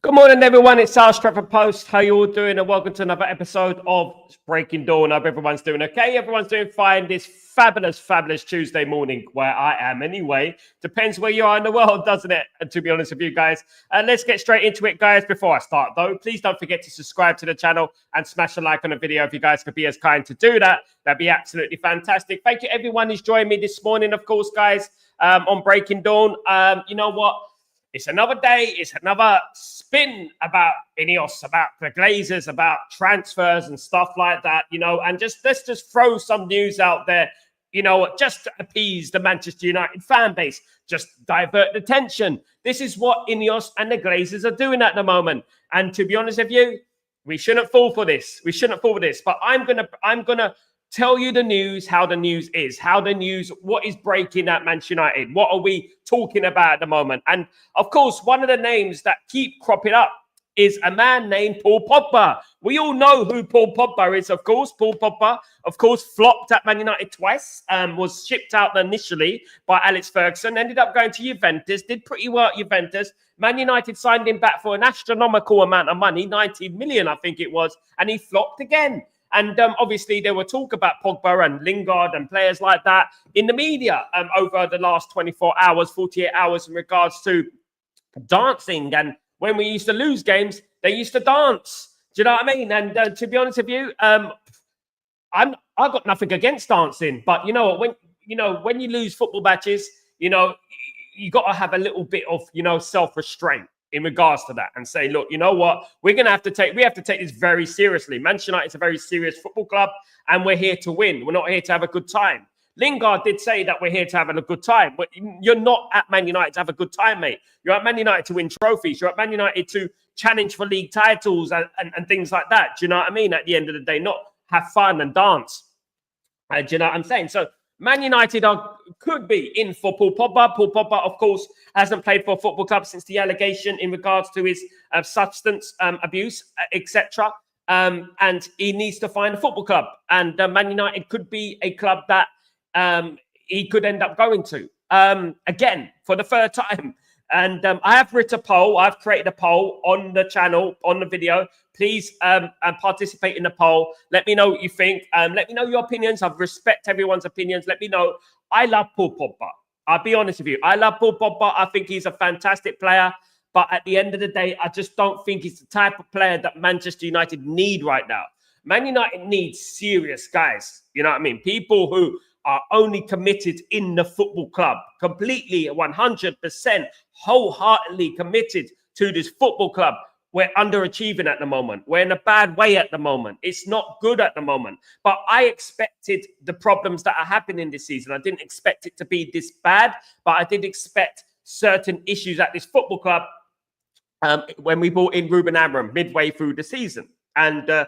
Good morning, everyone. It's our Stretford Post. How you all doing? And welcome to another episode of Breaking Dawn. I hope everyone's doing okay. Everyone's doing fine this fabulous Tuesday morning, where I am anyway. Depends where you are in the world, doesn't it? And to be honest with you guys, let's get straight into it, guys. Before I start, though, please don't forget to subscribe to the channel and smash a like on the video if you guys could be as kind to do that. That'd be absolutely fantastic. Thank you, everyone who's joined me this morning, of course, guys, on Breaking Dawn. You know what? It's another day. It's another spin about INEOS, about the Glazers, about transfers and stuff like that, you know, and let's just throw some news out there, you know, just to appease the Manchester United fan base, just divert the tension. This is what INEOS and the Glazers are doing at the moment. And to be honest with you, we shouldn't fall for this. We shouldn't fall for this. But I'm gonna tell you the news, how the news is, what is breaking at Manchester United. What are we talking about at the moment? And of course, one of the names that keep cropping up is a man named Paul Pogba. We all know who Paul Pogba is, of course. Paul Pogba, of course, flopped at Man United twice, was shipped out initially by Alex Ferguson, ended up going to Juventus, did pretty well at Juventus. Man United signed him back for an astronomical amount of money, 19 million, I think it was, and he flopped again. And obviously, there were talk about Pogba and Lingard and players like that in the media over the last 24 hours, 48 hours in regards to dancing. And when we used to lose games, they used to dance. Do you know what I mean? And to be honest with you, I got nothing against dancing. But you know what? When you lose football matches, you know, you got to have a little bit of, you know, self-restraint in regards to that and say, look, you know what, we have to take this very seriously. Manchester United is a very serious football club and we're here to win. We're not here to have a good time. Lingard did say that we're here to have a good time, but you're not at Man United to have a good time, mate. You're at Man United to win trophies. You're at Man United to challenge for league titles and things like that. Do you know what I mean? At the end of the day, not have fun and dance. Do you know what I'm saying? So Man United could be in for Paul Pogba. Paul Pogba, of course, hasn't played for a football club since the allegation in regards to his substance abuse, etc. And he needs to find a football club. And Man United could be a club that he could end up going to. Again, for the third time. And I have written a poll. I've created a poll on the channel, on the video. Please participate in the poll. Let me know what you think. Let me know your opinions. I respect everyone's opinions. Let me know. I love Paul Pogba. I'll be honest with you. I love Paul Pogba. I think he's a fantastic player. But at the end of the day, I just don't think he's the type of player that Manchester United need right now. Man United needs serious guys. You know what I mean? People who are only committed in the football club, completely 100% wholeheartedly committed to this football club. We're underachieving at the moment. We're in a bad way at the moment. It's not good at the moment. But I expected the problems that are happening this season. I didn't expect it to be this bad, but I did expect certain issues at this football club when we brought in Ruben Amorim midway through the season. And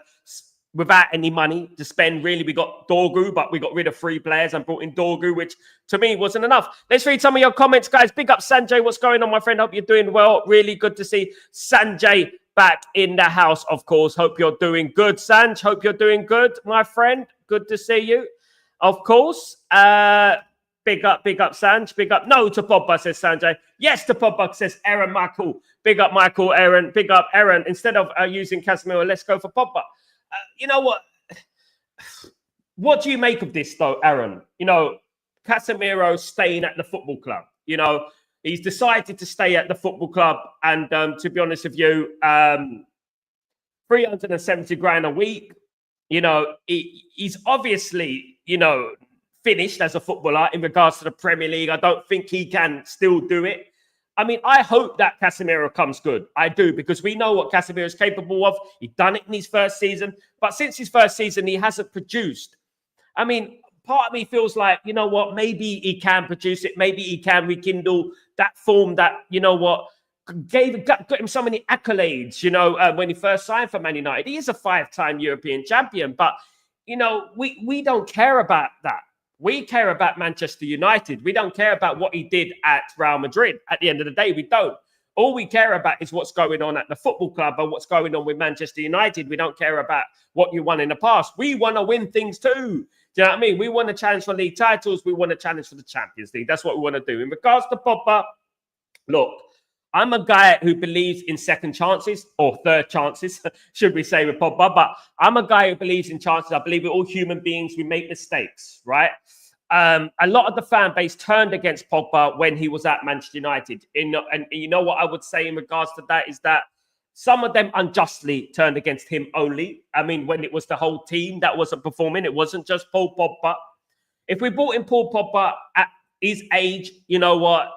without any money to spend, really, we got Dorgu, but we got rid of 3 players and brought in Dorgu, which to me wasn't enough. Let's read some of your comments, guys. Big up Sanjay. What's going on, my friend? Hope you're doing well. Really good to see Sanjay back in the house, of course. Hope you're doing good, Sanj. Hope you're doing good, my friend. Good to see you, of course. Big up, Sanj. Big up. No to Pogba, says Sanjay. Yes to Pogba, says Aaron Michael. Big up, Michael, Aaron. Big up, Aaron. Instead of using Casemiro, let's go for Pogba. You know what? What do you make of this, though, Aaron? You know, Casemiro staying at the football club. You know, he's decided to stay at the football club. And to be honest with you, 370 grand a week. You know, he's obviously, you know, finished as a footballer in regards to the Premier League. I don't think he can still do it. I mean, I hope that Casemiro comes good. I do, because we know what Casemiro is capable of. He's done it in his first season. But since his first season, he hasn't produced. I mean, part of me feels like, you know what, maybe he can produce it. Maybe he can rekindle that form that, you know what, got him so many accolades, you know, when he first signed for Man United. He is a 5-time European champion. But, you know, we don't care about that. We care about Manchester United. We don't care about what he did at Real Madrid. At the end of the day, we don't. All we care about is what's going on at the football club and what's going on with Manchester United. We don't care about what you won in the past. We want to win things too. Do you know what I mean? We want to challenge for league titles. We want to challenge for the Champions League. That's what we want to do. In regards to Pogba, look, I'm a guy who believes in second chances or third chances, should we say, with Pogba. But I'm a guy who believes in chances. I believe we're all human beings. We make mistakes, right? A lot of the fan base turned against Pogba when he was at Manchester United. And you know what I would say in regards to that is that some of them unjustly turned against him only. I mean, when it was the whole team that wasn't performing, it wasn't just Paul Pogba. If we brought in Paul Pogba at his age, you know what?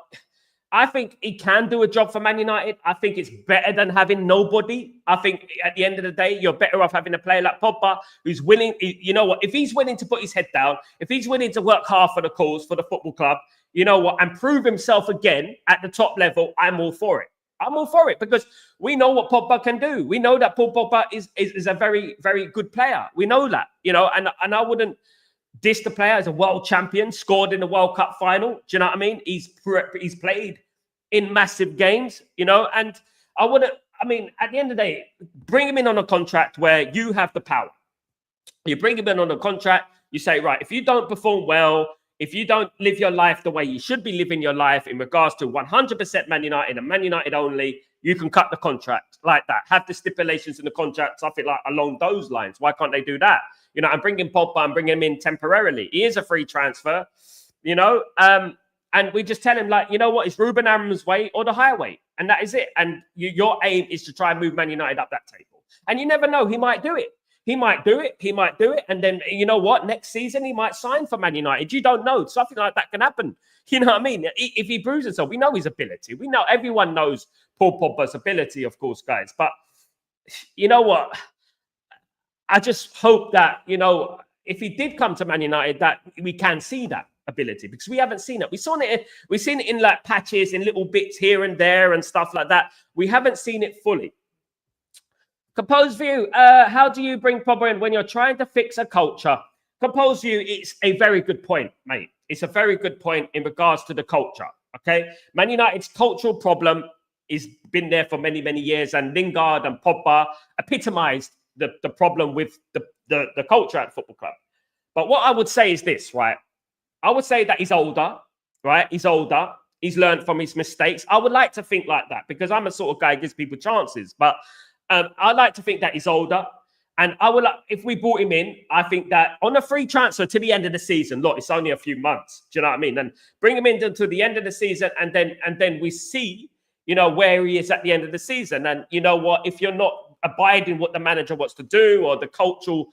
I think he can do a job for Man United. I think it's better than having nobody. I think at the end of the day, you're better off having a player like Pogba who's willing. You know what? If he's willing to put his head down, if he's willing to work hard for the cause, for the football club, you know what, and prove himself again at the top level, I'm all for it. I'm all for it because we know what Pogba can do. We know that Paul Pogba is a very, very good player. We know that, you know, and I wouldn't diss the player as a world champion, scored in the World Cup final. Do you know what I mean? He's played in massive games, you know, and at the end of the day, bring him in on a contract where you have the power. You bring him in on a contract, you say, right, if you don't perform well, if you don't live your life the way you should be living your life in regards to 100% Man United and Man United only, you can cut the contract like that. Have the stipulations in the contract, something like along those lines. Why can't they do that? You know, and bring in Pogba and bring him in temporarily. He is a free transfer, you know, and we just tell him, like, you know what, it's Ruben Amorim's way or the highway. And that is it. And your aim is to try and move Man United up that table. And you never know, he might do it. He might do it. He might do it. And then, you know what, next season he might sign for Man United. You don't know. Something like that can happen. You know what I mean? If he proves himself, we know his ability. We know, everyone knows Paul Pogba's ability, of course, guys. But you know what? I just hope that, you know, if he did come to Man United, that we can see that ability, because we haven't seen it. We've seen it in like patches, in little bits here and there and stuff like that. We haven't seen it fully. Composed View, how do you bring Pogba in when you're trying to fix a culture? Composed View, it's a very good point, mate. It's a very good point in regards to the culture, okay? Man United's cultural problem has been there for many, many years, and Lingard and Pogba epitomised the problem with the culture at the football club. But what I would say is this, right? I would say that he's older, right? He's older. He's learned from his mistakes. I would like to think like that because I'm a sort of guy who gives people chances. But I like to think that he's older. And I would, if we brought him in, I think that on a free transfer to the end of the season, look, it's only a few months. Do you know what I mean? And bring him in until the end of the season, and then we see, you know, where he is at the end of the season. And you know what? If you're not abiding what the manager wants to do or the cultural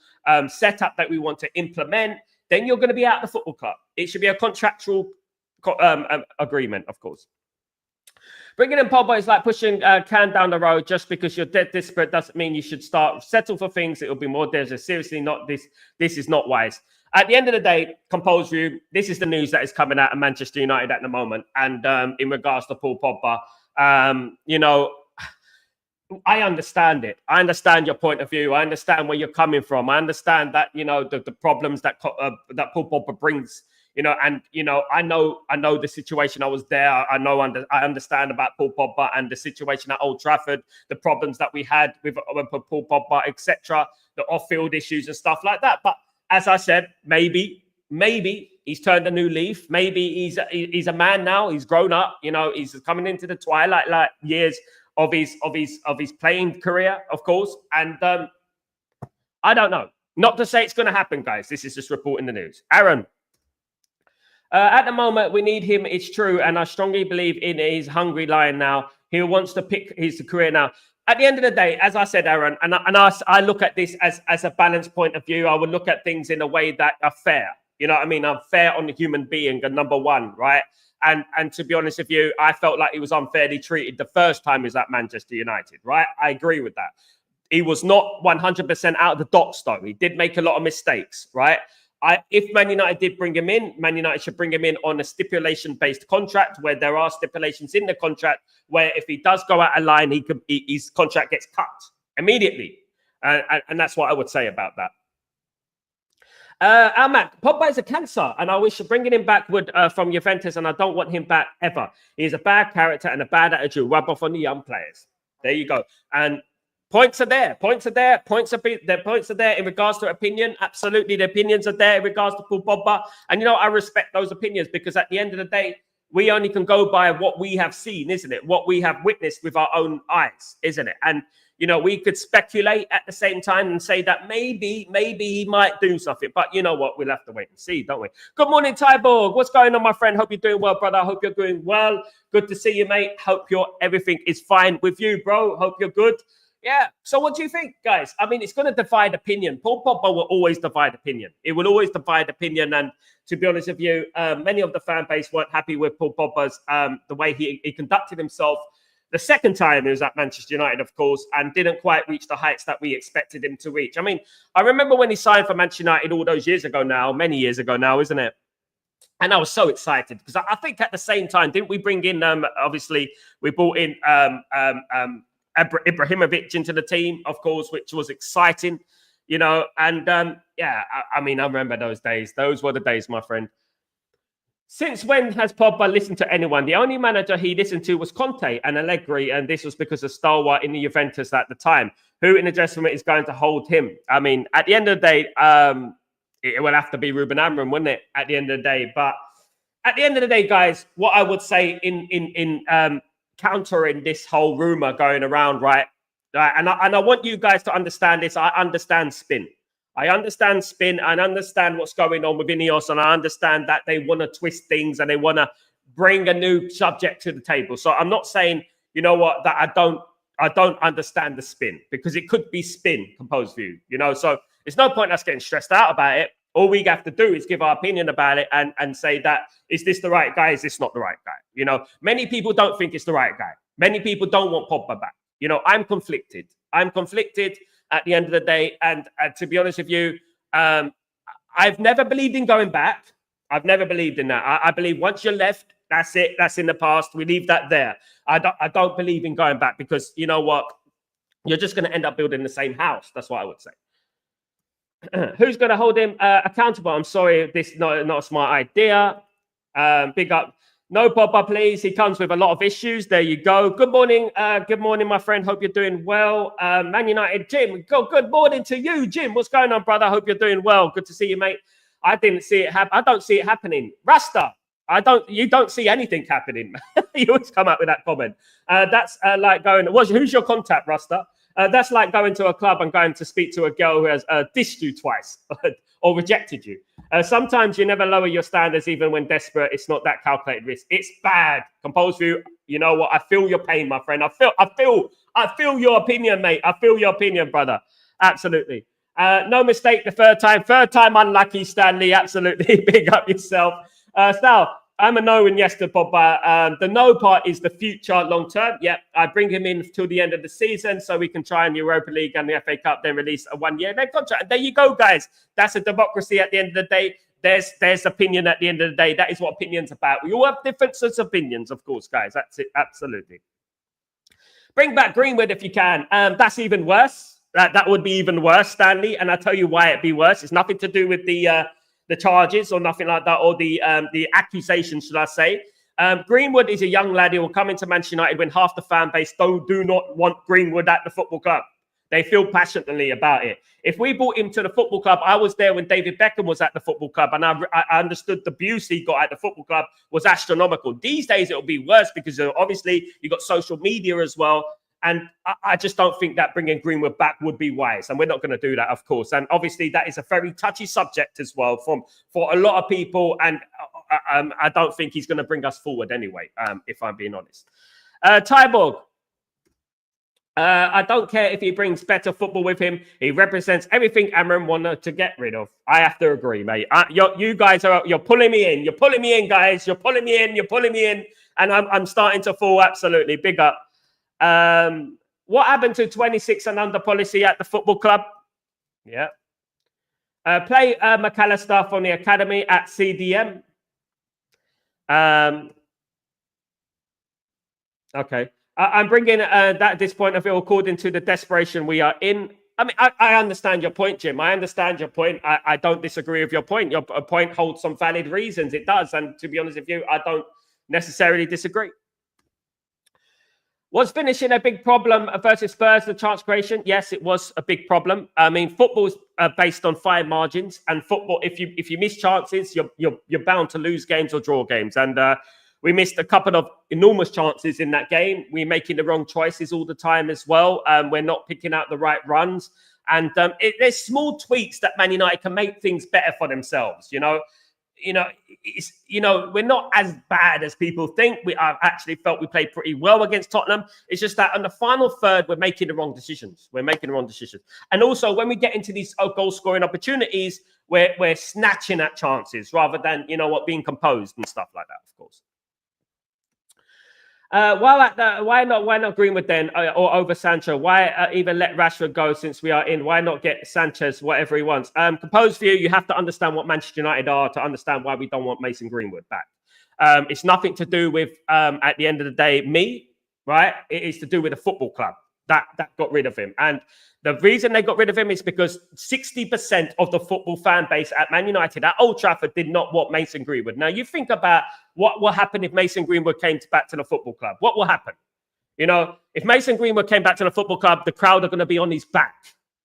setup that we want to implement, then you're going to be out of the football club. It should be a contractual agreement, of course. Bringing in Pogba is like pushing a can down the road. Just because you're dead desperate doesn't mean you should settle for things. It will be more dangerous. Seriously, not this. This is not wise. At the end of the day, Composed View, this is the news that is coming out of Manchester United at the moment. And in regards to Paul Pogba, you know, I understand it. I understand your point of view. I understand where you're coming from. I understand that, you know, the problems that Paul Pogba brings, you know, and, you know, I know the situation. I was there. I understand about Paul Pogba and the situation at Old Trafford, the problems that we had with Paul Pogba, etc., the off-field issues and stuff like that. But as I said, maybe he's turned a new leaf. Maybe he's a man now. He's grown up. You know, he's coming into the twilight years of his playing career, of course. And I don't know. Not to say it's going to happen, guys. This is just reporting the news. Aaron, at the moment, we need him. It's true. And I strongly believe in his hungry lion now. He wants to pick his career now. At the end of the day, as I said, Aaron, and I look at this as a balanced point of view. I would look at things in a way that are fair. You know what I mean? I'm fair on the human being, number one, right? And to be honest with you, I felt like he was unfairly treated the first time he was at Manchester United, right? I agree with that. He was not 100% out of the docks, though. He did make a lot of mistakes, right? If Man United did bring him in, Man United should bring him in on a stipulation-based contract where there are stipulations in the contract where if he does go out of line, his contract gets cut immediately. And that's what I would say about that. Matt, Pogba is a cancer, and I wish bringing him back from Juventus, and I don't want him back ever. He's a bad character and a bad attitude. Rub off on the young players. There you go. And points are there. Points are there. Points are there in regards to opinion. Absolutely, the opinions are there in regards to Paul Pogba. And you know, I respect those opinions because at the end of the day, we only can go by what we have seen, isn't it? What we have witnessed with our own eyes, isn't it? And, you know, we could speculate at the same time and say that maybe he might do something. But you know what? We'll have to wait and see, don't we? Good morning, Tyborg. What's going on, my friend? Hope you're doing well, brother. I hope you're doing well. Good to see you, mate. Hope everything is fine with you, bro. Hope you're good. Yeah. So what do you think, guys? I mean, it's going to divide opinion. Paul Pogba will always divide opinion. It will always divide opinion. And to be honest with you, many of the fan base weren't happy with Paul Pogba's the way he conducted himself the second time he was at Manchester United, of course, and didn't quite reach the heights that we expected him to reach. I mean, I remember when he signed for Manchester United all those years ago now, many years ago now, isn't it? And I was so excited because I think at the same time, didn't we bring in, obviously, we brought in Ibrahimovic into the team, of course, which was exciting, you know. And I mean, I remember those days. Those were the days, my friend. Since when has Pogba listened to anyone? The only manager he listened to was Conte and Allegri, and this was because of stalwart in the Juventus at the time. Who in the dressing room is going to hold him? I mean, at the end of the day, it will have to be Ruben Amorim, wouldn't it? At the end of the day, but at the end of the day, guys, what I would say in countering this whole rumor going around, right? And I want you guys to understand this. I understand spin. I understand spin. I understand what's going on with INEOS, and I understand that they want to twist things and they want to bring a new subject to the table. So I'm not saying, you know what, that I don't understand the spin, because it could be spin composed view, you know. So it's no point us getting stressed out about it. All we have to do is give our opinion about it and say that, is this the right guy? Is this not the right guy? You know, many people don't think it's the right guy. Many people don't want Pogba back. You know, I'm conflicted. I'm conflicted at the end of the day. And to be honest with you, I've never believed in going back. I've never believed in that. I believe once you're left, that's it. That's in the past. We leave that there. I don't believe in going back, because you know what? You're just going to end up building the same house. That's what I would say. Who's going to hold him accountable? I'm sorry, this is not a smart idea. Big up. No Pogba, please. He comes with a lot of issues. There you go. Good morning. Good morning, my friend. Hope you're doing well. Man United, Jim. Good morning to you, Jim. What's going on, brother? Hope you're doing well. Good to see you, mate. I didn't see it happen. I don't see it happening. Rasta, you don't see anything happening. You always come up with that comment. That's like going, who's your contact, Rasta? That's like going to a club and going to speak to a girl who has dissed you twice or rejected you. Sometimes you never lower your standards, even when desperate. It's not that calculated risk. It's bad. Composed view. You know what? I feel your pain, my friend. I feel your opinion, mate. I feel your opinion, brother. Absolutely. No mistake. The third time unlucky, Stanley. Absolutely. Big up yourself. Sal, I'm a no and yes to Pogba. The no part is the future long term. Yeah, I bring him in till the end of the season so we can try in Europa League and the FA Cup, then release a 1 year contract. And there you go, guys. That's a democracy at the end of the day. There's opinion at the end of the day. That is what opinion's about. We all have different sorts of opinions, of course, guys. That's it. Absolutely. Bring back Greenwood if you can. That's even worse. That would be even worse, Stanley. And I'll tell you why it'd be worse. It's nothing to do with the charges or nothing like that, or the accusations, should I say. Greenwood is a young lad who will come into Manchester United when half the fan base do not want Greenwood at the football club. They feel passionately about it. If we brought him to the football club, I was there when David Beckham was at the football club, and I understood the abuse he got at the football club was astronomical. These days, it'll be worse because obviously you got social media as well. And I just don't think that bringing Greenwood back would be wise. And we're not going to do that, of course. And obviously, that is a very touchy subject as well for a lot of people. And I don't think he's going to bring us forward anyway, if I'm being honest. Tyborg, I don't care if he brings better football with him. He represents everything Amorim wanted to get rid of. I have to agree, mate. You guys you're pulling me in. You're pulling me in, guys. You're pulling me in. You're pulling me in. And I'm starting to fall. Absolutely. Big up. What happened to 26 and under policy at the football club? Yeah. Play McAllister from the academy at CDM. Okay. I'm bringing that at this point of view according to the desperation we are in. I mean, I understand your point, Jim. I understand your point. I don't disagree with your point. Your point holds some valid reasons. It does. And to be honest with you, I don't necessarily disagree. Was finishing a big problem versus Spurs, the chance creation? Yes, it was a big problem. I mean, football is based on fine margins, and football, if you miss chances, you're bound to lose games or draw games. And We missed a couple of enormous chances in that game. We're making the wrong choices all the time as well. We're not picking out the right runs. And there's small tweaks that Man United can make things better for themselves. We're not as bad as people think. I actually felt we played pretty well against Tottenham. It's just that on the final third, we're making the wrong decisions. And also, when we get into these goal-scoring opportunities, we're snatching at chances rather than, being composed and stuff like that, of course. Why not Greenwood then, or over Sancho? Why even let Rashford go since we are in? Why not get Sanchez whatever he wants? Composed view, you have to understand what Manchester United are to understand why we don't want Mason Greenwood back. It's nothing to do with, at the end of the day, me, right? It is to do with the football club that got rid of him. And the reason they got rid of him is because 60% of the football fan base at Man United, at Old Trafford, did not want Mason Greenwood. Now, you think about what will happen if Mason Greenwood came back to the football club. What will happen? If Mason Greenwood came back to the football club, the crowd are going to be on his back,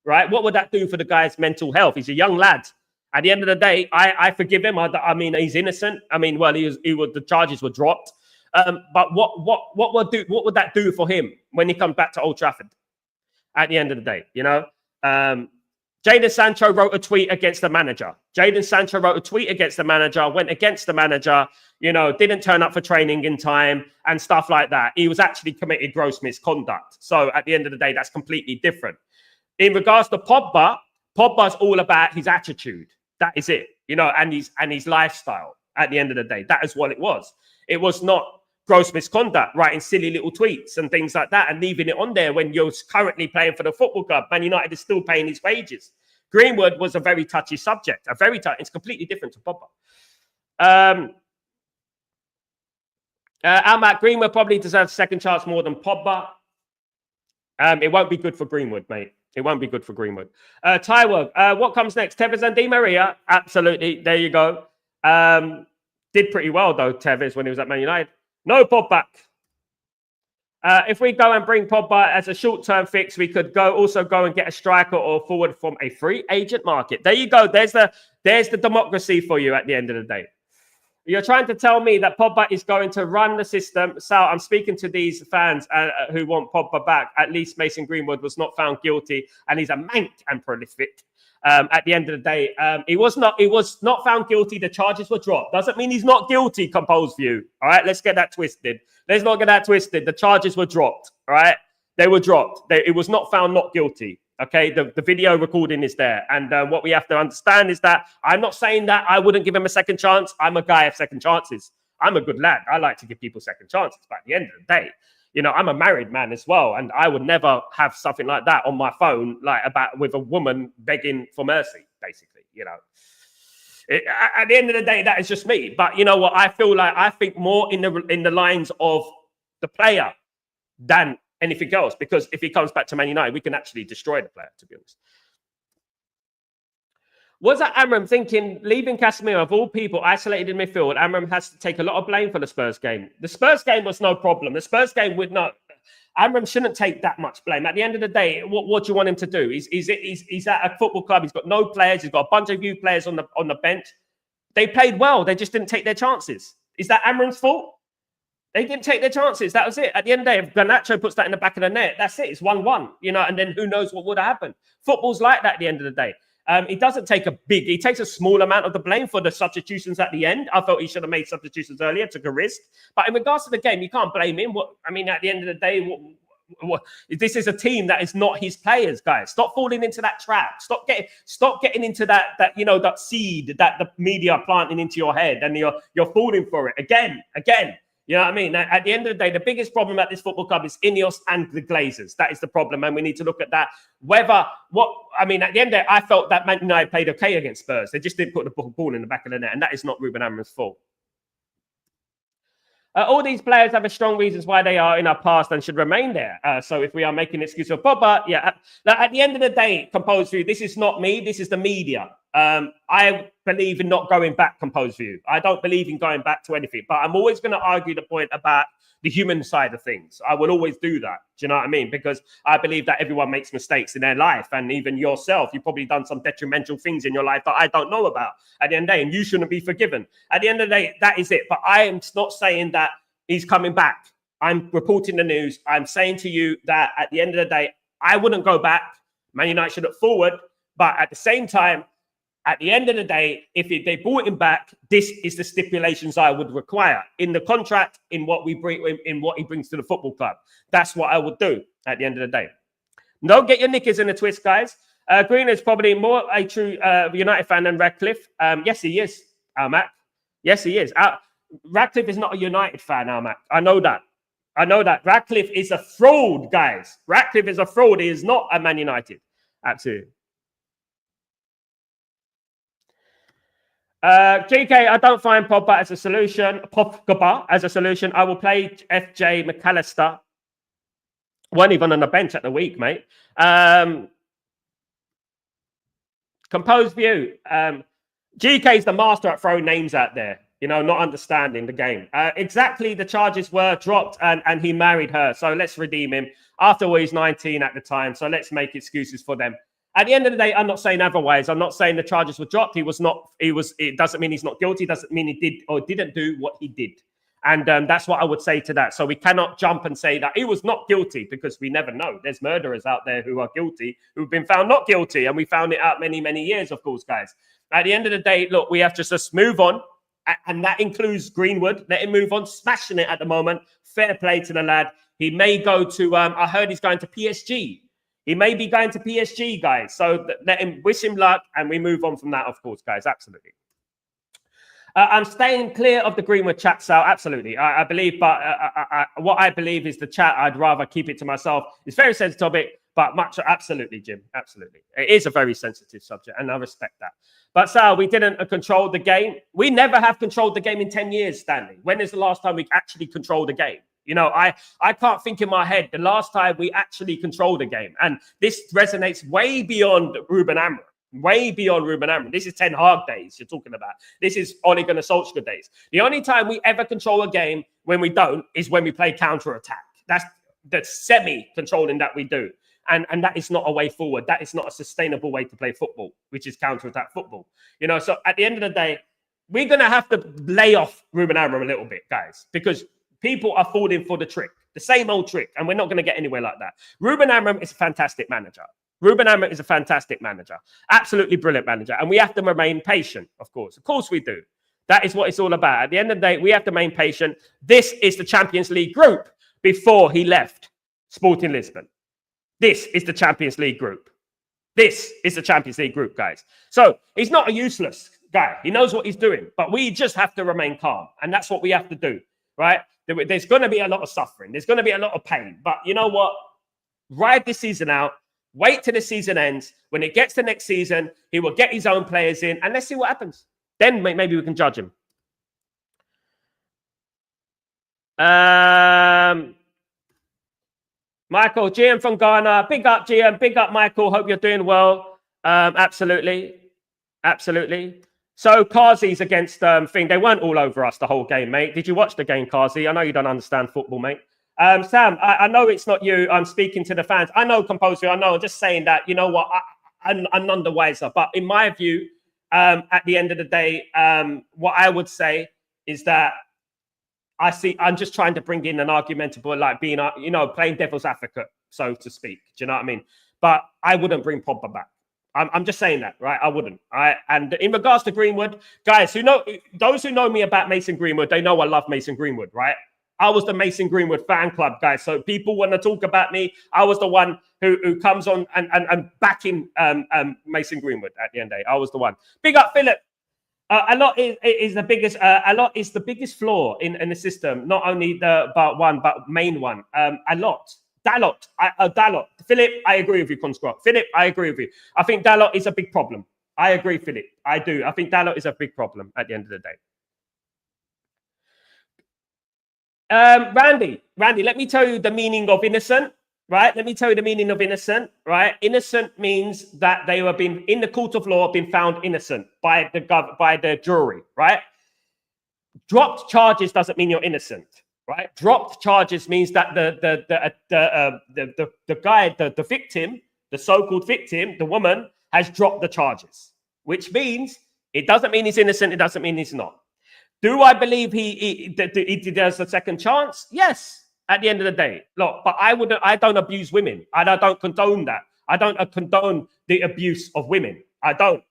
right? What would that do for the guy's mental health? He's a young lad. At the end of the day, I forgive him. I mean, he's innocent. I mean, well, the charges were dropped. But what would that do for him when he comes back to Old Trafford? At the end of the day, Jadon Sancho wrote a tweet against the manager. Went against the manager, didn't turn up for training in time and stuff like that. He was actually committed gross misconduct. So at the end of the day, that's completely different. In regards to Pogba, Pogba's all about his attitude. That is it, and his lifestyle. At the end of the day, that is what it was. It was not gross misconduct, writing silly little tweets and things like that and leaving it on there when you're currently playing for the football club. Man United is still paying his wages. Greenwood was a very touchy subject. It's completely different to Pogba. Matt, Greenwood probably deserves a second chance more than Pogba. It won't be good for Greenwood, mate. It won't be good for Greenwood. Taiwo, what comes next? Tevez and Di Maria? Absolutely. There you go. Did pretty well, though, Tevez, when he was at Man United. No Pogba. If we go and bring Pogba as a short-term fix, we could also go and get a striker or forward from a free agent market. There you go. There's the democracy for you at the end of the day. You're trying to tell me that Pogba is going to run the system. Sal, I'm speaking to these fans who want Pogba back. At least Mason Greenwood was not found guilty, and he's a mank and prolific. At the end of the day, he was not found guilty. The charges were dropped. Doesn't mean he's not guilty. Composed view. All right, let's get that twisted. Let's not get that twisted. The charges were dropped. All right, they were dropped. It was not found not guilty. Okay, the video recording is there, and what we have to understand is that I'm not saying that I wouldn't give him a second chance. I'm a guy of second chances. I'm a good lad. I like to give people second chances. But at the end of the day, I'm a married man as well, and I would never have something like that on my phone, with a woman begging for mercy, basically. At the end of the day, that is just me. But you know what? I think more in the lines of the player than anything else, because if he comes back to Man United, we can actually destroy the player, to be honest. Was that Amorim thinking, leaving Casemiro, of all people, isolated in midfield, Amorim has to take a lot of blame for the Spurs game? The Spurs game was no problem. The Spurs game would not. Amorim shouldn't take that much blame. At the end of the day, what do you want him to do? He's at a football club. He's got no players. He's got a bunch of youth players on the bench. They played well. They just didn't take their chances. Is that Amorim's fault? They didn't take their chances. That was it. At the end of the day, if Garnacho puts that in the back of the net, that's it. It's 1-1, and then who knows what would have happened. Football's like that at the end of the day. He doesn't take he takes a small amount of the blame for the substitutions at the end. I felt he should have made substitutions earlier, took a risk. But in regards to the game, you can't blame him. At the end of the day, this is a team that is not his players, guys. Stop falling into that trap. Stop getting into that seed that the media are planting into your head, and you're falling for it again. You know what I mean? At the end of the day, the biggest problem at this football club is INEOS and the Glazers. That is the problem, and we need to look at that. At the end of the day, I felt that Man United played okay against Spurs. They just didn't put the ball in the back of the net, and that is not Ruben Amorim's fault. All these players have strong reasons why they are in our past and should remain there. So if we are making an excuse for Pogba, at the end of the day, composed view, this is not me. This is the media. I believe in not going back, Composed View. I don't believe in going back to anything, but I'm always going to argue the point about the human side of things. I will always do that. Do you know what I mean? Because I believe that everyone makes mistakes in their life, and even yourself, you've probably done some detrimental things in your life that I don't know about at the end of the day, and you shouldn't be forgiven. At the end of the day, that is it. But I am not saying that he's coming back. I'm reporting the news. I'm saying to you that at the end of the day, I wouldn't go back. Man United should look forward. But at the same time, at the end of the day, if they brought him back, this is the stipulations I would require in the contract, in what we bring, in what he brings to the football club. That's what I would do at the end of the day. Don't get your knickers in a twist, guys. Green is probably more a true United fan than Radcliffe. Yes, he is, Mac. Yes, he is. Radcliffe is not a United fan, Mac. I know that. Radcliffe is a fraud, guys. Radcliffe is a fraud. He is not a Man United. Absolutely. GK, I don't find Pogba as a solution. I will play FJ McAllister. Weren't even on the bench at the week, mate. Composed View. GK is the master at throwing names out there. You know, not understanding the game. Exactly, the charges were dropped and he married her. So let's redeem him. After all, he's 19 at the time. So let's make excuses for them. At the end of the day, I'm not saying otherwise. I'm not saying the charges were dropped. It doesn't mean he's not guilty. It doesn't mean he did or didn't do what he did. And that's what I would say to that. So we cannot jump and say that he was not guilty, because we never know. There's murderers out there who are guilty, who've been found not guilty. And we found it out many, many years, of course, guys. At the end of the day, look, we have to just move on. And that includes Greenwood. Let him move on, smashing it at the moment. Fair play to the lad. He may go to, I heard he's going to PSG. He may be going to PSG, guys. So let him, wish him luck, and we move on from that, of course, guys. Absolutely. I'm staying clear of the Greenwood chat, Sal. Absolutely. I believe, but what I believe is the chat, I'd rather keep it to myself. It's a very sensitive topic, but absolutely, Jim. Absolutely. It is a very sensitive subject, and I respect that. But Sal, we didn't control the game. We never have controlled the game in 10 years, Stanley. When is the last time we actually controlled the game? You know, I can't think in my head the last time we actually controlled a game. And this resonates way beyond Ruben Amorim. Way beyond Ruben Amorim. This is Ten Hag days you're talking about. This is Ole Gunnar Solskjaer days. The only time we ever control a game when we don't is when we play counter-attack. That's the semi-controlling that we do. And that is not a way forward. That is not a sustainable way to play football, which is counter-attack football. You know, so at the end of the day, we're going to have to lay off Ruben Amorim a little bit, guys, because people are falling for the trick, the same old trick, and we're not going to get anywhere like that. Ruben Amorim is a fantastic manager. Ruben Amorim is a fantastic manager. Absolutely brilliant manager. And we have to remain patient, of course. Of course we do. That is what it's all about. At the end of the day, we have to remain patient. This is the Champions League group before he left Sporting Lisbon. This is the Champions League group. This is the Champions League group, guys. So he's not a useless guy. He knows what he's doing. But we just have to remain calm. And that's what we have to do, right? There's going to be a lot of suffering. There's going to be a lot of pain. But you know what? Ride this season out. Wait till the season ends. When it gets to next season, he will get his own players in. And let's see what happens. Then maybe we can judge him. Michael, GM from Ghana. Big up, GM. Big up, Michael. Hope you're doing well. Absolutely. Absolutely. So, Kazi's against thing. They weren't all over us the whole game, mate. Did you watch the game, Kazi? I know you don't understand football, mate. Sam, I know it's not you. I'm speaking to the fans. I know, Composer. I know. I'm just saying that, you know what? I'm none the wiser. But in my view, at the end of the day, what I would say is that I'm just trying to bring in an argumentable, like being, you know, playing devil's advocate, so to speak. Do you know what I mean? But I wouldn't bring Pogba back. I'm just saying that, right? I wouldn't. And in regards to Greenwood, guys those who know me about Mason Greenwood, they know I love Mason Greenwood, right? I was the Mason Greenwood fan club, guys. So people want to talk about me. I was the one who comes on and backing Mason Greenwood at the end of the day. I was the one. Big up, Philip. A lot is the biggest. A lot is the biggest flaw in the system. Not only but main one. A lot. Dalot. Philip, I agree with you, Conscrop. Philip, I agree with you. I think Dalot is a big problem. I agree, Philip. I do. I think Dalot is a big problem at the end of the day. Randy, let me tell you the meaning of innocent. right? Let me tell you the meaning of innocent, right? Innocent means that they have been in the court of law, been found innocent by the jury, right? Dropped charges doesn't mean you're innocent, right? Dropped charges means that the guy, the victim, the so-called victim, the woman, has dropped the charges, which means it doesn't mean he's innocent. It doesn't mean he's not. Do I believe he deserves a second chance? Yes. At the end of the day, look, but I don't abuse women. I don't condone that. I don't condone the abuse of women. I don't.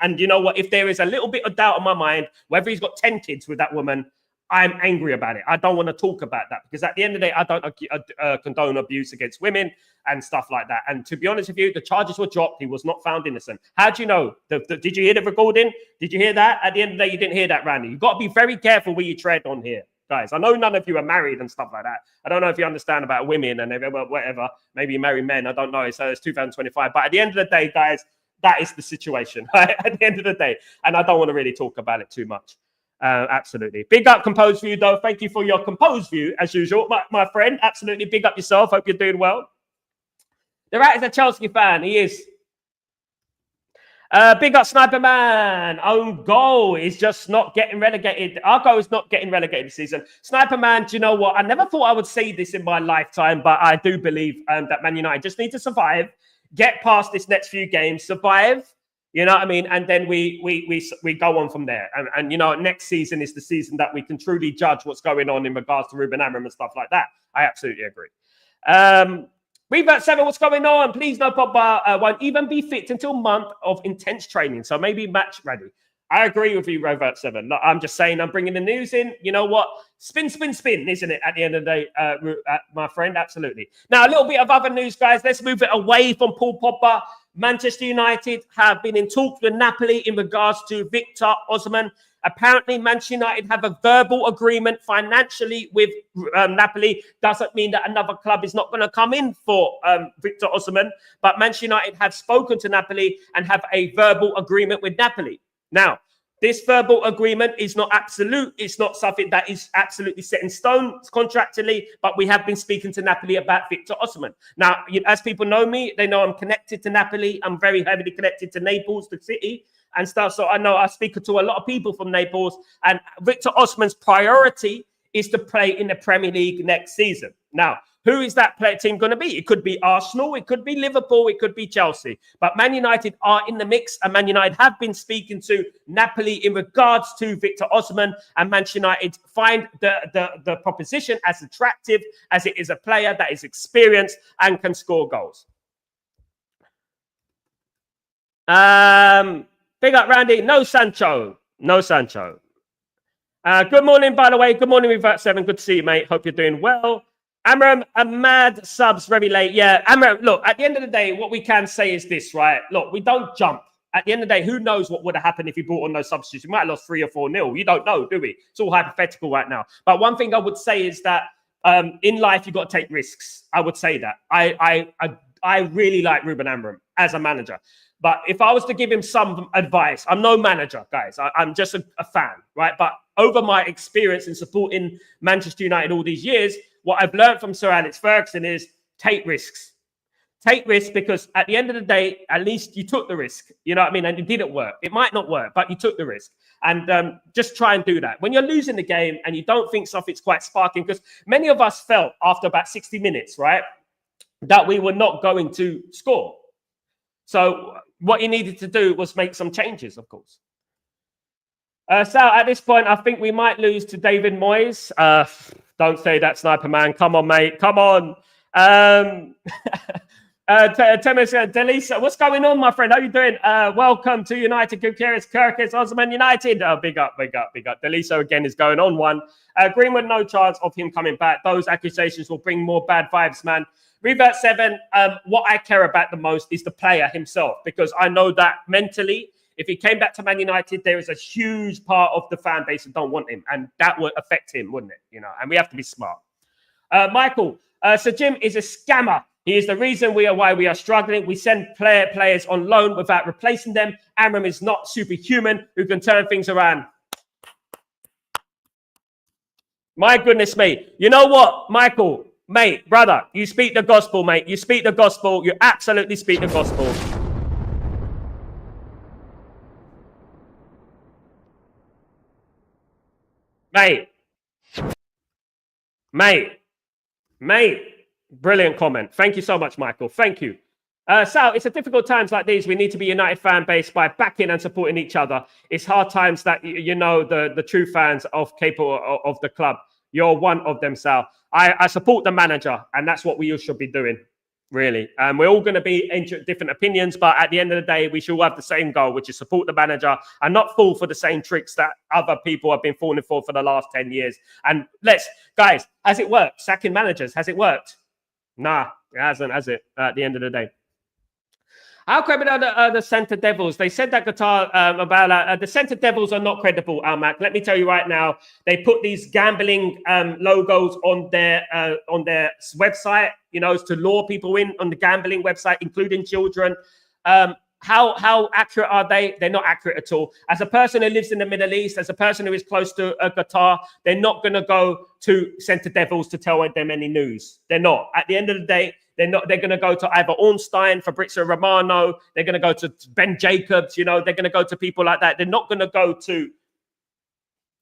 And you know what? If there is a little bit of doubt in my mind, whether he's got 10 kids with that woman, I'm angry about it. I don't want to talk about that because at the end of the day, I don't condone abuse against women and stuff like that. And to be honest with you, the charges were dropped. He was not found innocent. How do you know? Did you hear the recording? Did you hear that? At the end of the day, you didn't hear that, Randy. You've got to be very careful where you tread on here, guys. I know none of you are married and stuff like that. I don't know if you understand about women and whatever. Maybe you marry men. I don't know. So it's 2025. But at the end of the day, guys, that is the situation, right? At the end of the day. And I don't want to really talk about it too much. Absolutely. Big up Composed View, though. Thank you for your Composed View, as usual. My friend, absolutely. Big up yourself. Hope you're doing well. The Rat is a Chelsea fan. He is. Big up Sniper Man. Own goal is just not getting relegated. Our goal is not getting relegated this season. Sniper Man, do you know what? I never thought I would say this in my lifetime, but I do believe that Man United just need to survive, get past this next few games, survive. You know what I mean? And then we go on from there. And you know, next season is the season that we can truly judge what's going on in regards to Ruben Amorim and stuff like that. I absolutely agree. Revert 7, what's going on? Please, no Pogba won't even be fit until month of intense training. So maybe match ready. I agree with you, Revert 7. No, I'm just saying I'm bringing the news in. You know what? Spin, isn't it? At the end of the day, my friend, absolutely. Now, a little bit of other news, guys. Let's move it away from Paul Pogba. Manchester United have been in talks with Napoli in regards to Victor Osimhen. Apparently, Manchester United have a verbal agreement financially with Napoli. Doesn't mean that another club is not going to come in for Victor Osimhen. But Manchester United have spoken to Napoli and have a verbal agreement with Napoli. Now, this verbal agreement is not absolute. It's not something that is absolutely set in stone contractually, but we have been speaking to Napoli about Victor Osimhen. Now, as people know me, they know I'm connected to Napoli. I'm very heavily connected to Naples, the city, and stuff. So I know I speak to a lot of people from Naples, and Victor Osimhen's priority is to play in the Premier League next season. Now, who is that team going to be? It could be Arsenal, it could be Liverpool, it could be Chelsea. But Man United are in the mix, and Man United have been speaking to Napoli in regards to Victor Osimhen, and Manchester United find the proposition as attractive as it is a player that is experienced and can score goals. Big up, Randy. No Sancho. No Sancho. Good morning, by the way. Good morning, Revert 7. Good to see you, mate. Hope you're doing well. Amorim, a mad subs very late. Yeah, Amorim, look, at the end of the day, what we can say is this, right? Look, we don't jump. At the end of the day, who knows what would have happened if he brought on those substitutes? We might have lost 3 or 4-0. You don't know, do we? It's all hypothetical right now. But one thing I would say is that in life, you've got to take risks. I would say that. I really like Ruben Amorim as a manager. But if I was to give him some advice, I'm no manager, guys. I'm just a fan, right? But over my experience in supporting Manchester United all these years, what I've learned from Sir Alex Ferguson is take risks. Take risks because at the end of the day, at least you took the risk. You know what I mean? And it didn't work. It might not work, but you took the risk. And just try and do that. When you're losing the game and you don't think something's quite sparking, because many of us felt after about 60 minutes, right, that we were not going to score. So what he needed to do was make some changes, of course. Sal, at this point, I think we might lose to David Moyes. Don't say that, Sniper Man. Come on, mate. Come on. Delisa, what's going on, my friend? How you doing? Welcome to United. Kirkis, Osimhen United. Big up. Delisa again is going on one. Greenwood, no chance of him coming back. Those accusations will bring more bad vibes, man. Revert 7, what I care about the most is the player himself, because I know that mentally, if he came back to Man United, there is a huge part of the fan base that don't want him, and that would affect him, wouldn't it? You know, and we have to be smart. Michael, Sir Jim is a scammer. He is the reason why we are struggling. We send players on loan without replacing them. Amorim is not superhuman who can turn things around. My goodness me. You know what, Michael? Mate, brother, you speak the gospel, mate. You speak the gospel. You absolutely speak the gospel. Mate. Brilliant comment. Thank you so much, Michael. Thank you. Sal, it's a difficult times like these. We need to be united fan base by backing and supporting each other. It's hard times that, you know, the true fans of capable of the club. You're one of them, Sal. I support the manager, and that's what we all should be doing, really. We're all going to be in different opinions, but at the end of the day, we should all have the same goal, which is support the manager and not fall for the same tricks that other people have been falling for the last 10 years. And guys, has it worked? Sacking managers, has it worked? Nah, it hasn't, has it? At the end of the day. How credible are the Centre Devils? They said that Qatar about the Centre Devils are not credible, Almac. Let me tell you right now, they put these gambling logos on their website, you know, to lure people in on the gambling website, including children. How accurate are they? They're not accurate at all. As a person who lives in the Middle East, as a person who is close to Qatar, they're not going to go to Centre Devils to tell them any news. They're not. At the end of the day, they're not. They're going to go to either Ornstein, Fabrizio Romano. They're going to go to Ben Jacobs. You know, they're going to go to people like that. They're not going to go to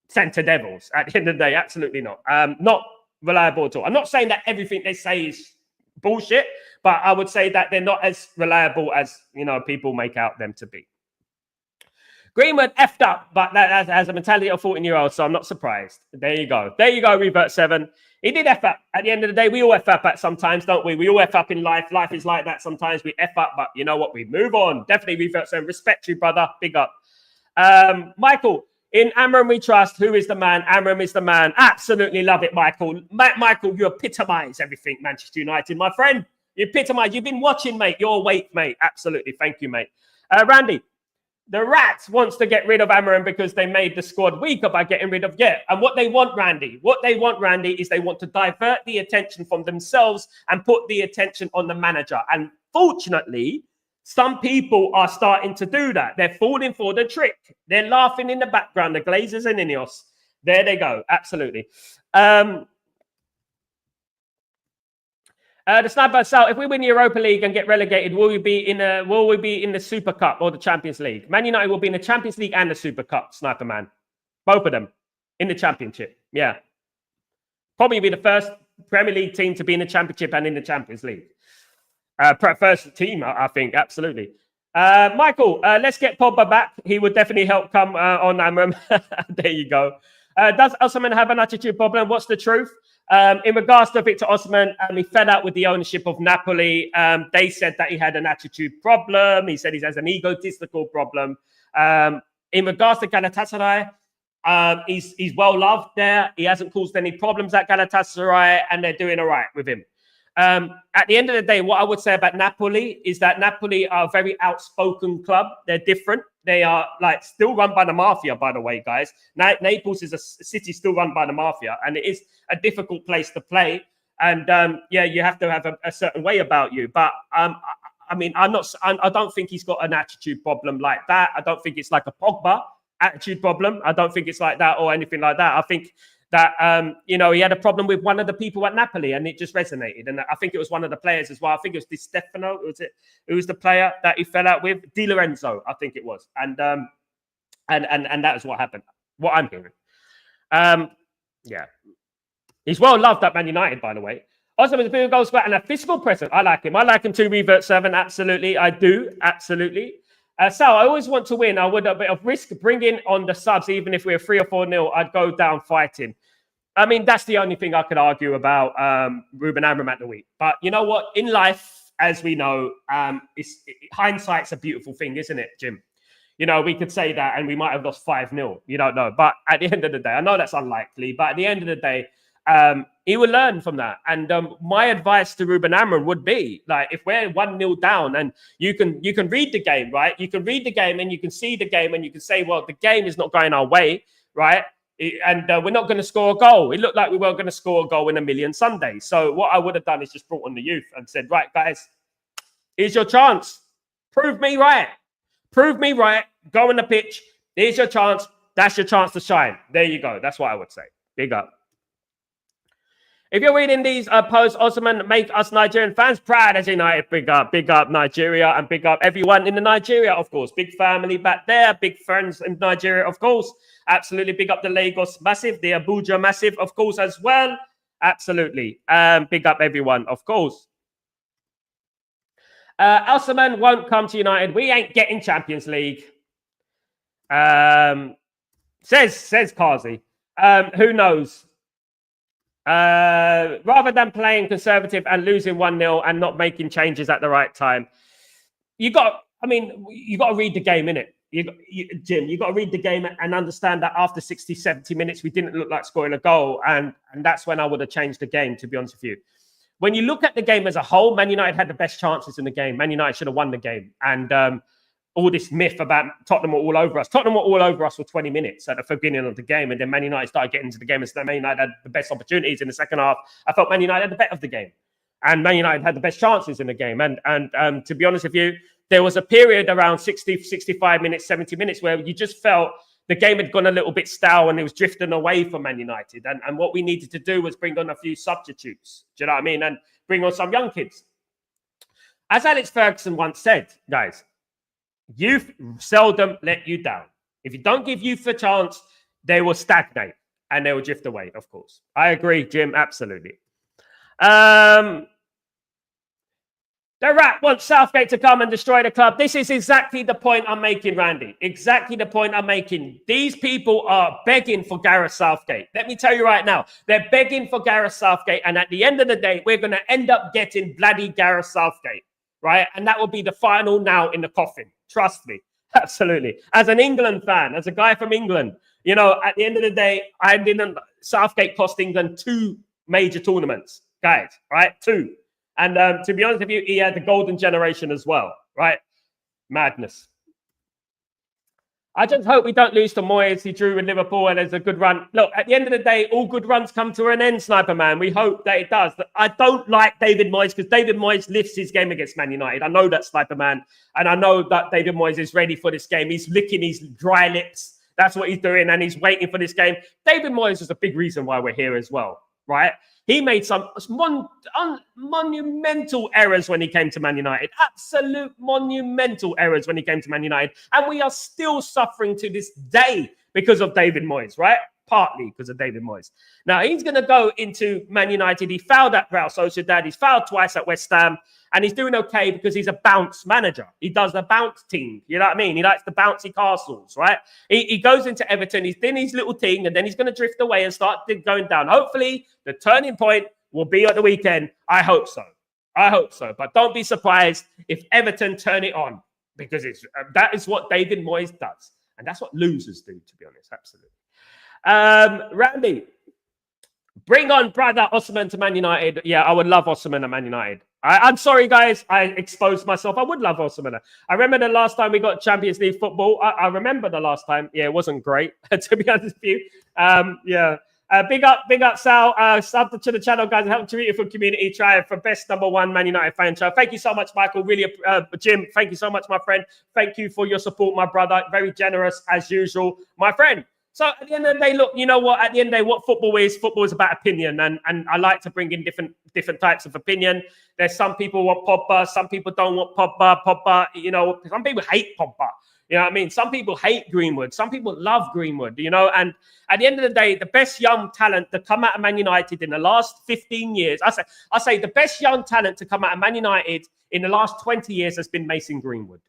Centre Devils. At the end of the day, absolutely not. Not reliable at all. I'm not saying that everything they say is bullshit, but I would say that they're not as reliable as, you know, people make out them to be. Greenwood effed up, but that has a mentality of a 14-year-old, so I'm not surprised. There you go. There you go, Revert 7. He did F up. At the end of the day, we all F up at sometimes, don't we? We all F up in life. Life is like that sometimes. We F up, but you know what? We move on. Definitely Revert 7. Respect you, brother. Big up. Michael, in Amorim we trust. Who is the man? Amorim is the man. Absolutely love it, Michael. Michael, you epitomise everything Manchester United, my friend. You epitomise. You've been watching, mate. You're awake, mate. Absolutely. Thank you, mate. Randy, the Rats wants to get rid of Amorim because they made the squad weaker by getting rid of, and what they want, Randy, is they want to divert the attention from themselves and put the attention on the manager. And fortunately, some people are starting to do that. They're falling for the trick. They're laughing in the background, the Glazers and INEOS. There they go. Absolutely. The sniper Sal, if we win the Europa League and get relegated, will we be in the Super Cup or the Champions League? Man United will be in the Champions League and the Super Cup, Sniper Man. Both of them in the Championship. Yeah. Probably be the first Premier League team to be in the Championship and in the Champions League. First team, I think. Absolutely. Michael, let's get Pogba back. He would definitely help come on Amorim. There you go. Does Osimhen have an attitude problem? What's the truth? In regards to Victor Osimhen, he fell out with the ownership of Napoli. They said that he had an attitude problem. He said he has an egotistical problem. In regards to Galatasaray, he's well loved there. He hasn't caused any problems at Galatasaray, and they're doing all right with him. At the end of the day, what I would say about Napoli is that Napoli are a very outspoken club. They're different. They are still run by the mafia, by the way, guys. Naples is a city still run by the mafia, and it is a difficult place to play. And you have to have a certain way about you. But I don't think he's got an attitude problem like that. I don't think it's like a Pogba attitude problem. I don't think it's like that or anything like that. I think that, he had a problem with one of the people at Napoli and it just resonated. And I think it was one of the players as well. I think it was Di Stefano. Who was the player that he fell out with? Di Lorenzo, I think it was. And that is what happened. What I'm hearing. He's well loved at Man United, by the way. Also, he's a big goal scorer and a physical presence. I like him. I like him too, Revert 7. Absolutely. I do. Absolutely. Sal, I always want to win. I would a bit of risk bringing on the subs, even if we're 3 or 4-0. I'd go down fighting. I mean, that's the only thing I could argue about Ruben Amorim at the week. But you know what? In life, as we know, hindsight's a beautiful thing, isn't it, Jim? You know, we could say that and we might have lost 5-0. You don't know. But at the end of the day, I know that's unlikely. But at the end of the day, he will learn from that. And my advice to Ruben Amorim would be, if we're 1-0 down and you can read the game, right? You can read the game and you can see the game and you can say, well, the game is not going our way, right? And we're not going to score a goal. It looked like we weren't going to score a goal in a million Sundays. So what I would have done is just brought on the youth and said, right, guys, here's your chance. Prove me right. Prove me right. Go on the pitch. Here's your chance. That's your chance to shine. There you go. That's what I would say. Big up. If you're reading these posts, Osimhen, make us Nigerian fans proud as United. Big up Nigeria, and big up everyone in the Nigeria, of course. Big family back there, big friends in Nigeria, of course. Absolutely. Big up the Lagos massive, the Abuja massive, of course, as well. Absolutely. Big up everyone, of course. Osimhen won't come to United. We ain't getting Champions League. Says Kazi. Who knows? Rather than playing conservative and losing 1-0 and not making changes at the right time, you got to read the game, innit? Jim, you got to read the game and understand that after 60, 70 minutes, we didn't look like scoring a goal. And that's when I would have changed the game, to be honest with you. When you look at the game as a whole, Man United had the best chances in the game. Man United should have won the game. And all this myth about Tottenham were all over us. Tottenham were all over us for 20 minutes at the beginning of the game. And then Man United started getting into the game. And Man United had the best opportunities in the second half. I felt Man United had the better of the game. And Man United had the best chances in the game. And to be honest with you, there was a period around 60, 65 minutes, 70 minutes where you just felt the game had gone a little bit stale and it was drifting away from Man United. And what we needed to do was bring on a few substitutes. Do you know what I mean? And bring on some young kids. As Alex Ferguson once said, guys, youth seldom let you down. If you don't give youth a chance, they will stagnate and they will drift away, of course. I agree, Jim, absolutely. The Rat wants Southgate to come and destroy the club. This is exactly the point I'm making, Randy. Exactly the point I'm making. These people are begging for Gareth Southgate. Let me tell you right now, they're begging for Gareth Southgate. And at the end of the day, we're going to end up getting bloody Gareth Southgate, right? And that will be the final nail in the coffin. Trust me. Absolutely. As an England fan, as a guy from England, you know, at the end of the day, Southgate cost England 2 major tournaments, guys, right? 2. And to be honest with you, he had the golden generation as well, right? Madness. I just hope we don't lose to Moyes. He drew with Liverpool and there's a good run. Look, at the end of the day, all good runs come to an end, Sniper Man. We hope that it does. I don't like David Moyes because David Moyes lifts his game against Man United. I know that, Sniper Man. And I know that David Moyes is ready for this game. He's licking his dry lips. That's what he's doing. And he's waiting for this game. David Moyes is a big reason why we're here as well, right? He made some monumental errors when he came to Man United. Absolute monumental errors when he came to Man United. And we are still suffering to this day because of David Moyes, right? Partly because of David Moyes. Now, he's going to go into Man United. He fouled at Real Sociedad. He's fouled twice at West Ham. And he's doing okay because he's a bounce manager. He does the bounce team. You know what I mean? He likes the bouncy castles, right? He goes into Everton. He's doing his little thing, and then he's going to drift away and start going down. Hopefully, the turning point will be at the weekend. I hope so. I hope so. But don't be surprised if Everton turn it on because that is what David Moyes does. And that's what losers do, to be honest. Absolutely. Randy, bring on brother Osimhen to Man United. Yeah, I would love Osimhen at Man United. I'm sorry, guys. I exposed myself. I would love Osimhen. I remember the last time we got Champions League football. I remember the last time. Yeah, it wasn't great, to be honest with you. Yeah. Big up, Sal. Sub to the channel, guys. Help to read it for community. Try for best #1 Man United fan show. Thank you so much, Michael. Really, Jim. Thank you so much, my friend. Thank you for your support, my brother. Very generous as usual, my friend. So at the end of the day, look, you know what? At the end of the day, what football is about opinion. And I like to bring in different types of opinion. There's some people want Pogba. Some people don't want Pogba. Pogba, you know, some people hate Pogba. You know what I mean? Some people hate Greenwood. Some people love Greenwood, you know. And at the end of the day, the best young talent to come out of Man United in the last 15 years, I say the best young talent to come out of Man United in the last 20 years has been Mason Greenwood.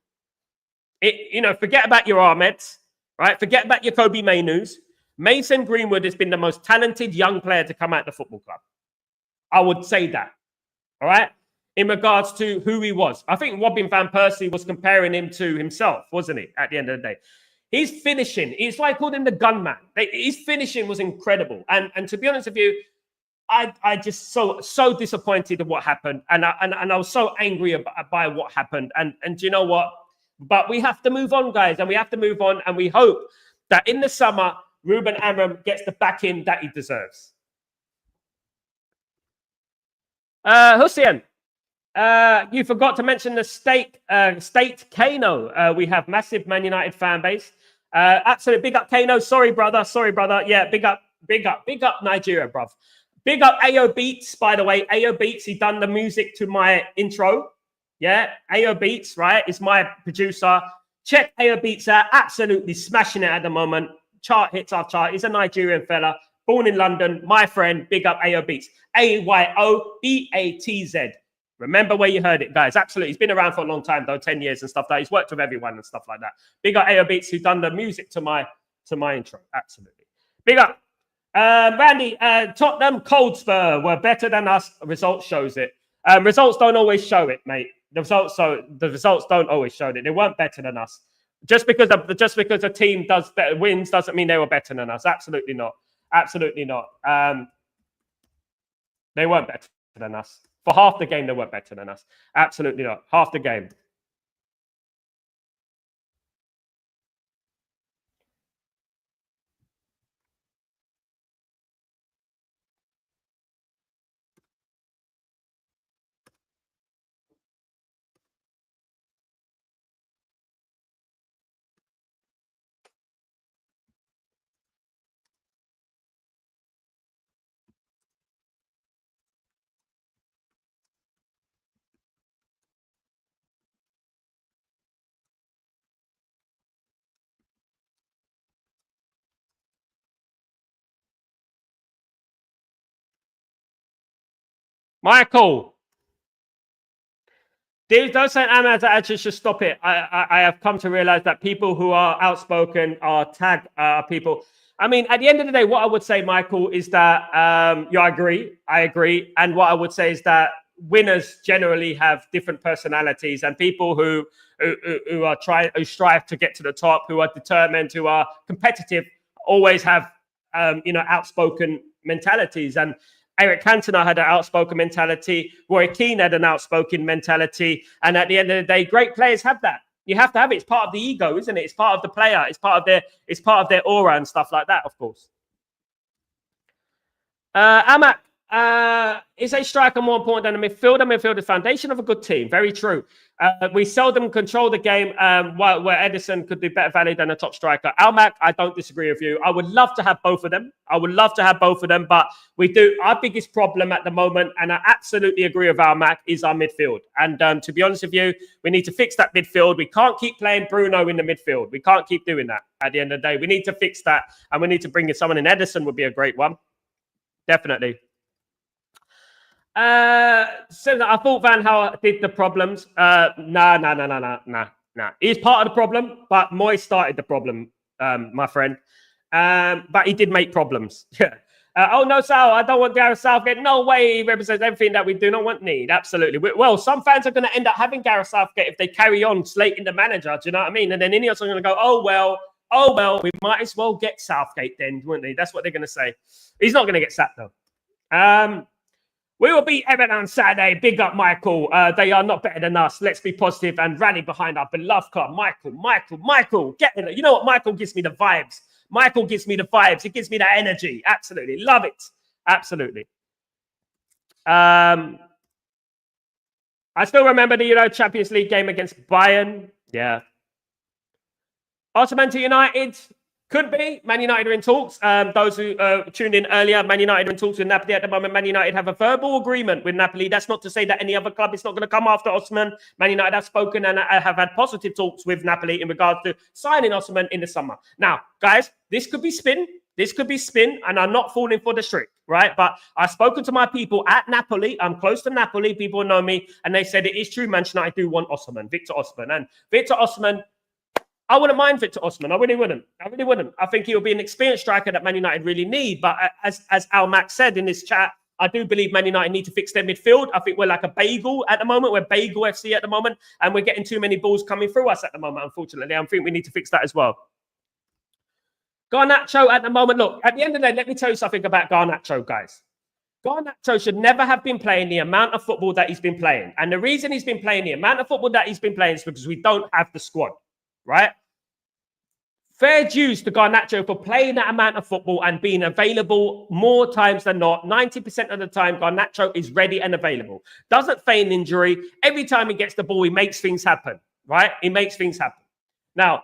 You know, forget about your Ahmeds. Right, forget about your Kobe Mainus. Mason Greenwood has been the most talented young player to come out of the football club. I would say that. All right, in regards to who he was, I think Robin van Persie was comparing him to himself, wasn't he? At the end of the day, his finishing, it's like calling him the gunman. His finishing was incredible, and to be honest with you, I just so disappointed at what happened, and I was so angry by what happened, and do you know what? But we have to move on, guys, and we have to move on. And we hope that in the summer, Ruben Amorim gets the backing that he deserves. Hussein, you forgot to mention the state Kano. We have massive Man United fan base. Absolutely big up Kano. Sorry, brother. Yeah, big up Nigeria, bruv. Big up AO Beats, by the way. AO Beats, he done the music to my intro. Yeah, AO Beats, right? Is my producer. Check AO Beats out. Absolutely smashing it at the moment. Chart hits our chart. He's a Nigerian fella. Born in London. My friend. Big up AO Beats. AYOBATZ. Remember where you heard it, guys. Absolutely. He's been around for a long time, though, 10 years and stuff like that. He's worked with everyone and stuff like that. Big up AO Beats, who's done the music to my intro. Absolutely. Big up. Randy, Tottenham Cold Spur were better than us. Results shows it. Results don't always show it, mate. The results don't always show it. They weren't better than us. Just because a team wins doesn't mean they were better than us. Absolutely not. Absolutely not. They weren't better than us. For half the game, they weren't better than us. Absolutely not. Half the game. Michael, those St. Amans actually should stop it. I have come to realize that people who are outspoken are tag people. I mean, at the end of the day, what I would say, Michael, is that I agree. And what I would say is that winners generally have different personalities, and people who strive to get to the top, who are determined, who are competitive, always have outspoken mentalities. And Eric Cantona had an outspoken mentality. Roy Keane had an outspoken mentality. And at the end of the day, great players have that. You have to have it. It's part of the ego, isn't it? It's part of the player. It's part of their aura and stuff like that, of course. Amak, is a striker more important than a midfielder? Midfield is the foundation of a good team. Very true. We seldom control the game where Edison could do better value than a top striker. Almac, I don't disagree with you. I would love to have both of them. But we do. Our biggest problem at the moment, and I absolutely agree with Almac, is our midfield. And to be honest with you, we need to fix that midfield. We can't keep playing Bruno in the midfield. We can't keep doing that at the end of the day. We need to fix that, and we need to bring in someone in. Edison would be a great one. Definitely. So I thought Van Gaal did the problems. Nah. He's part of the problem, but Moyes started the problem, my friend. But he did make problems. Yeah. Oh no, Sal, I don't want Gareth Southgate. No way, he represents everything that we do not want. Need absolutely. Well, some fans are going to end up having Gareth Southgate if they carry on slating the manager. Do you know what I mean? And then INEOS are going to go, oh well, we might as well get Southgate then, wouldn't they? That's what they're going to say. He's not going to get sacked though. We will beat Everton on Saturday. Big up, Michael. They are not better than us. Let's be positive and rally behind our beloved club. Michael. Get in it. You know what? Michael gives me the vibes. He gives me that energy. Absolutely. Love it. Absolutely. I still remember the Champions League game against Bayern. Yeah. Osimhen to United. Could be. Man United are in talks. Those who tuned in earlier, Man United are in talks with Napoli at the moment. Man United have a verbal agreement with Napoli. That's not to say that any other club is not going to come after Osimhen. Man United have spoken and have had positive talks with Napoli in regards to signing Osimhen in the summer. Now, guys, this could be spin. And I'm not falling for the trick, right? But I've spoken to my people at Napoli. I'm close to Napoli. People know me. And they said it is true, Manchester United do want Osimhen, Victor Osimhen. And Victor Osimhen, I wouldn't mind Victor Osimhen. I really wouldn't. I think he'll be an experienced striker that Man United really need. But as Al Max said in this chat, I do believe Man United need to fix their midfield. I think we're like a bagel at the moment. We're bagel FC at the moment. And we're getting too many balls coming through us at the moment, unfortunately. I think we need to fix that as well. Garnacho at the moment. Look, at the end of the day, let me tell you something about Garnacho, guys. Garnacho should never have been playing the amount of football that he's been playing. And the reason he's been playing the amount of football that he's been playing is because we don't have the squad. Right? Fair dues to Garnacho for playing that amount of football and being available more times than not. 90% of the time, Garnacho is ready and available. Doesn't feign injury. Every time he gets the ball, he makes things happen. Right? He makes things happen. Now,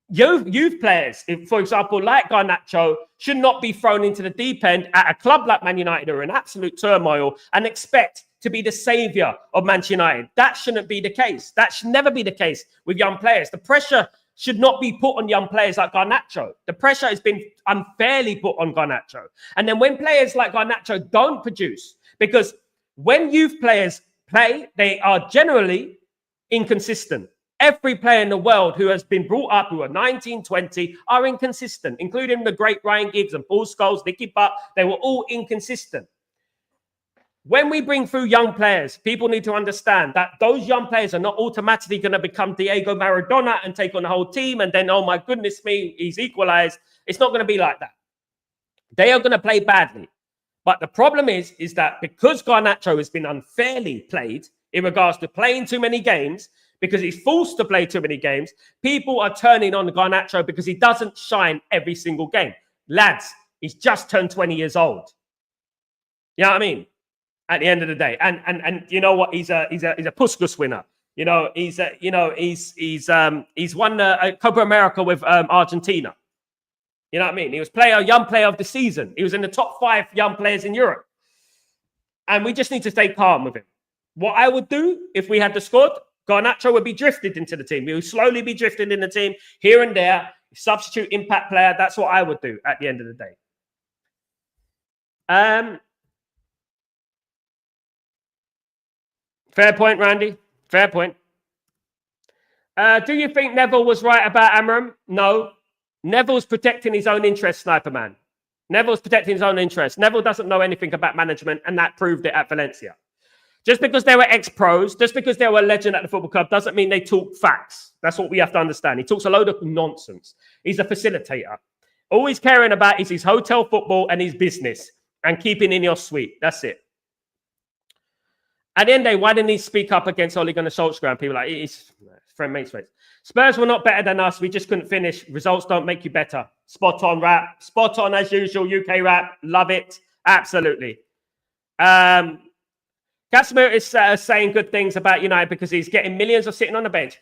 youth players, for example, like Garnacho, should not be thrown into the deep end at a club like Man United who are in absolute turmoil and expect to be the saviour of Manchester United. That shouldn't be the case. That should never be the case with young players. The pressure should not be put on young players like Garnacho. The pressure has been unfairly put on Garnacho. And then when players like Garnacho don't produce, because when youth players play, they are generally inconsistent. Every player in the world who has been brought up, who are 19, 20, are inconsistent, including the great Ryan Giggs and Paul Scholes, Nicky Butt. They were all inconsistent. When we bring through young players, people need to understand that those young players are not automatically going to become Diego Maradona and take on the whole team. And then, oh my goodness me, he's equalized. It's not going to be like that. They are going to play badly. But the problem is that because Garnacho has been unfairly played in regards to playing too many games, because he's forced to play too many games, people are turning on Garnacho because he doesn't shine every single game. Lads, he's just turned 20 years old. You know what I mean? At the end of the day, and you know what? He's a Puskas winner. You know, he's won a Copa America with Argentina. You know what I mean? He was young player of the season. He was in the top 5 young players in Europe. And we just need to stay calm with him. What I would do if we had the squad, Garnacho would be drifted into the team. He would slowly be drifted in the team here and there. Substitute impact player. That's what I would do at the end of the day. Fair point, Randy. Fair point. Do you think Neville was right about Amorim? No. Neville's protecting his own interest, Sniper Man. Neville's protecting his own interest. Neville doesn't know anything about management, and that proved it at Valencia. Just because they were ex-pros, just because they were a legend at the football club, doesn't mean they talk facts. That's what we have to understand. He talks a load of nonsense. He's a facilitator. All he's caring about is his hotel football and his business and keeping INEOS sweet. That's it. At the end of the day, why didn't he speak up against Ole Gunnar Solskjaer? People like, he's friend mate's face. Spurs were not better than us. We just couldn't finish. Results don't make you better. Spot on rap. Spot on as usual. UK rap. Love it. Absolutely. Casemiro is saying good things about United because he's getting millions of sitting on the bench.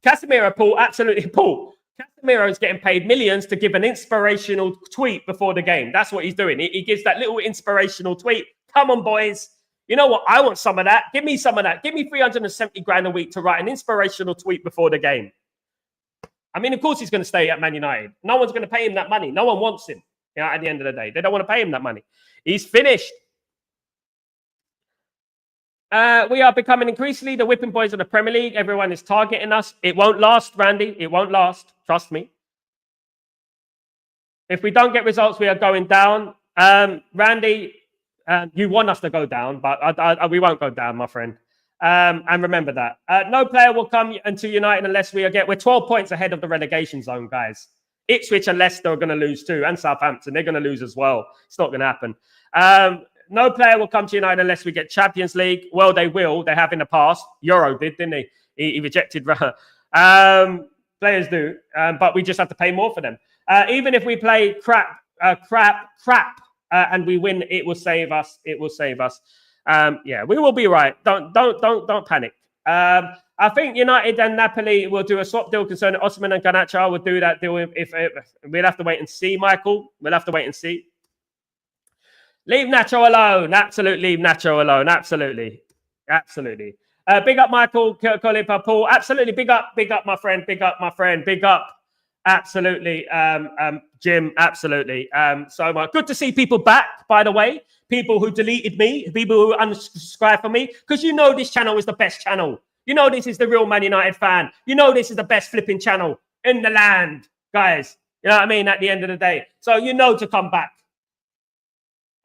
Casemiro, Paul, absolutely, Paul. Casemiro is getting paid millions to give an inspirational tweet before the game. That's what he's doing. He gives that little inspirational tweet. Come on, boys. You know what? I want some of that. Give me some of that. Give me 370 grand a week to write an inspirational tweet before the game. I mean, of course he's going to stay at Man United. No one's going to pay him that money. No one wants him. You know, at the end of the day, they don't want to pay him that money. He's finished. We are becoming increasingly the whipping boys of the Premier League. Everyone is targeting us. It won't last, Randy. It won't last. Trust me. If we don't get results, we are going down. Randy, you want us to go down, but we won't go down, my friend. And remember that. No player will come into United unless we're 12 points ahead of the relegation zone, guys. Ipswich and Leicester are going to lose too, and Southampton. They're going to lose as well. It's not going to happen. No player will come to United unless we get Champions League. Well, they will. They have in the past. Euro did, didn't he? He rejected. Players do, but we just have to pay more for them. Even if we play crap, and we win, it will save us. It will save us. Yeah, we will be right. Don't panic. I think United and Napoli will do a swap deal concerning Osimhen and Garnacho. Will do that deal if we'll have to wait and see, Michael. We'll have to wait and see. Leave Nacho alone. Absolutely, leave Nacho alone. Absolutely. Absolutely. Big up, Michael, Colin, Paul. Absolutely. Big up, my friend. Big up, my friend. Big up. Absolutely. Jim, absolutely. So much. Good to see people back, by the way. People who deleted me, people who unsubscribed from me, because you know this channel is the best channel. You know this is the real Man United fan. You know this is the best flipping channel in the land, guys. You know what I mean? At the end of the day. So you know to come back.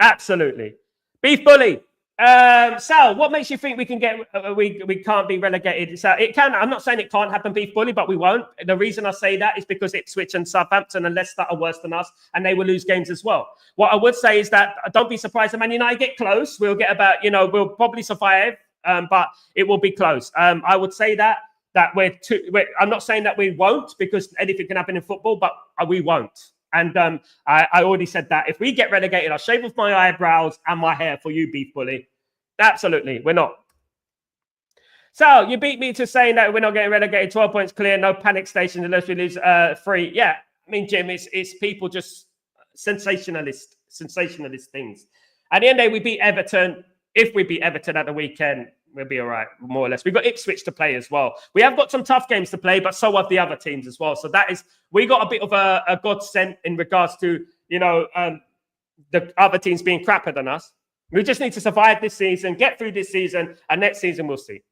Absolutely. Beef Bully. Sal, what makes you think we can get we can't be relegated? So it can. I'm not saying it can't happen, Beef Bully, but we won't. The reason I say that is because Ipswich and Southampton and Leicester are worse than us, and they will lose games as well. What I would say is that don't be surprised if Man United get close. We'll get about, we'll probably survive, but it will be close. I would say that I'm not saying that we won't, because anything can happen in football, but we won't. And I already said that. If we get relegated, I'll shave off my eyebrows and my hair for you, Beef Bully. Absolutely. We're not. So you beat me to saying that we're not getting relegated, 12 points clear, no panic stations unless we lose 3. Yeah, I mean, Jim, it's people just sensationalist things. At the end of the day, we beat Everton. If we beat Everton at the weekend, we'll be all right, more or less. We've got Ipswich to play as well. We have got some tough games to play, but so have the other teams as well. So we got a bit of a godsend in regards to, the other teams being crapper than us. We just need to survive this season, get through this season, and next season we'll see.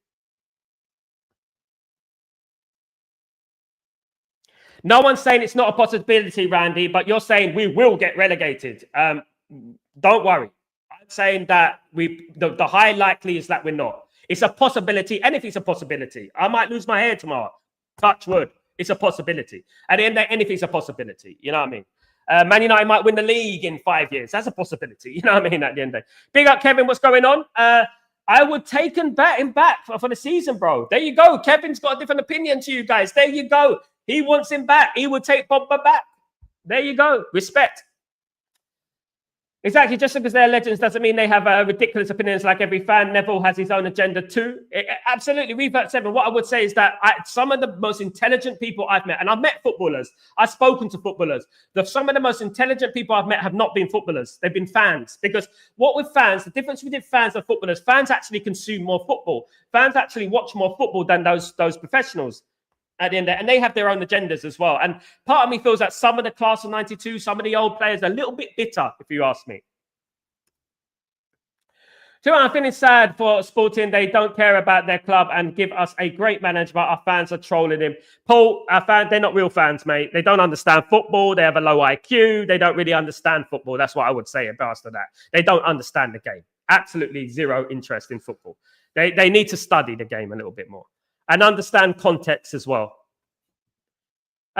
No one's saying it's not a possibility, Randy, but you're saying we will get relegated. Don't worry. I'm saying that the high likely is that we're not. It's a possibility. Anything's a possibility. I might lose my hair tomorrow. Touch wood. It's a possibility. At the end of the day, anything's a possibility. You know what I mean? Man United might win the league in 5 years. That's a possibility. You know what I mean? At the end of the day. Big up, Kevin. What's going on? I would take him back for the season, bro. There you go. Kevin's got a different opinion to you guys. There you go. He wants him back. He would take Pogba back. There you go. Respect. Exactly. Just because they're legends doesn't mean they have ridiculous opinions like every fan. Neville has his own agenda too. Absolutely. Revert 7. What I would say is that some of the most intelligent people I've met, and I've met footballers, I've spoken to footballers. Some of the most intelligent people I've met have not been footballers. They've been fans. Because what with fans, the difference between fans and footballers, fans actually consume more football. Fans actually watch more football than those professionals. At the end of it, and they have their own agendas as well. And part of me feels that some of the class of 92, some of the old players are a little bit bitter, if you ask me. So I'm feeling sad for Sporting. They don't care about their club and give us a great manager, but our fans are trolling him. Paul, they're not real fans, mate. They don't understand football. They have a low IQ. They don't really understand football. That's what I would say about that. They don't understand the game. Absolutely zero interest in football. They need to study the game a little bit more. And understand context as well.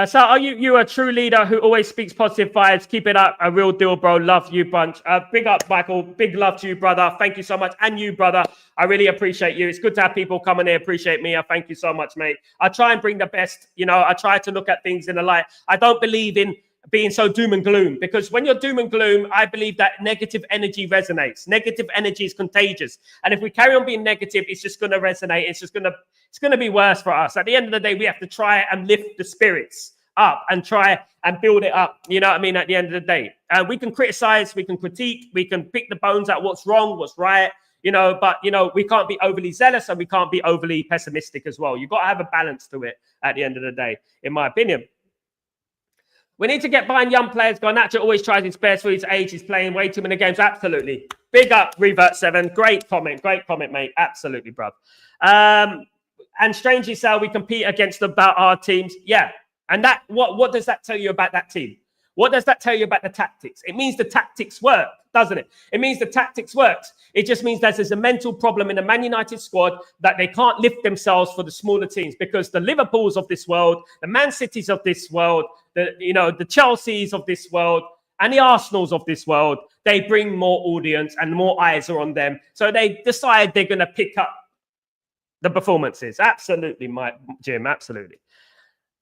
So are you a true leader who always speaks positive vibes? Keep it up. A real deal, bro. Love you bunch. Big up, Michael. Big love to you, brother. Thank you so much. And you, brother. I really appreciate you. It's good to have people come in here appreciate me. I thank you so much, mate. I try and bring the best. I try to look at things in the light. I don't believe in being so doom and gloom, because when you're doom and gloom, I believe that negative energy resonates. Negative energy is contagious. And if we carry on being negative, it's just going to resonate. It's going to be worse for us. At the end of the day, we have to try and lift the spirits up and try and build it up. You know what I mean? At the end of the day, we can criticize, we can critique, we can pick the bones out what's wrong, what's right, but we can't be overly zealous and we can't be overly pessimistic as well. You've got to have a balance to it at the end of the day, in my opinion. We need to get behind young players. Garnacho always tries his best for his age. He's playing way too many games. Absolutely. Big up, Revert 7. Great comment, mate. Absolutely, bro. And strangely so, we compete against about our teams. Yeah. And that what does that tell you about that team? What does that tell you about the tactics? It means the tactics work, doesn't it? It means the tactics works. It just means there's a mental problem in the Man United squad that they can't lift themselves for the smaller teams, because the Liverpools of this world, the Man Cities of this world, the Chelseas of this world, and the Arsenals of this world, they bring more audience and more eyes are on them. So they decide they're going to pick up the performances. Absolutely, Jim, absolutely.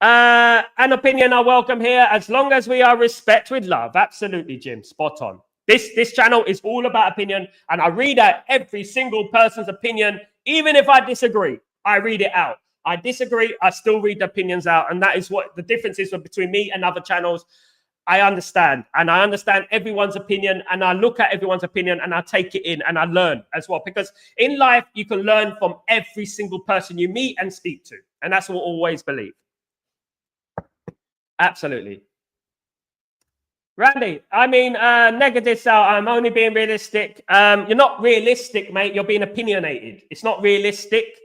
An opinion are welcome here, as long as we are respect with love. Absolutely, Jim. Spot on. This channel is all about opinion, and I read out every single person's opinion, even if I disagree. I read it out. I disagree, I still read the opinions out, and that is what the difference is between me and other channels. I understand, and I understand everyone's opinion, and I look at everyone's opinion, and I take it in, and I learn as well, because in life, you can learn from every single person you meet and speak to, and that's what I always believe. Absolutely. Randy, I mean, negative sell. I'm only being realistic. You're not realistic, mate. You're being opinionated. It's not realistic.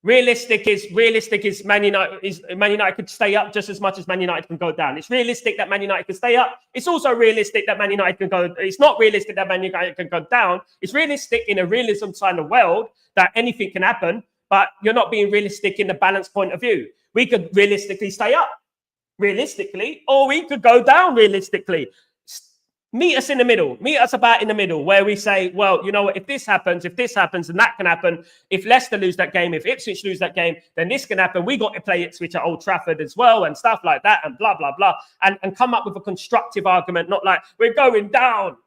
Realistic is Man United could stay up just as much as Man United can go down. It's realistic that Man United can stay up. It's also realistic that Man United can go. It's not realistic that Man United can go down. It's realistic in a realism side of the world that anything can happen, but you're not being realistic in the balanced point of view. We could realistically stay up, realistically, or we could go down realistically. Meet us in the middle. Meet us about in the middle, where we say, well, you know what, if this happens, then that can happen. If Leicester lose that game, if Ipswich lose that game, then this can happen. We got to play Ipswich at Old Trafford as well, and stuff like that, and blah, blah, blah. And come up with a constructive argument, not like, we're going down.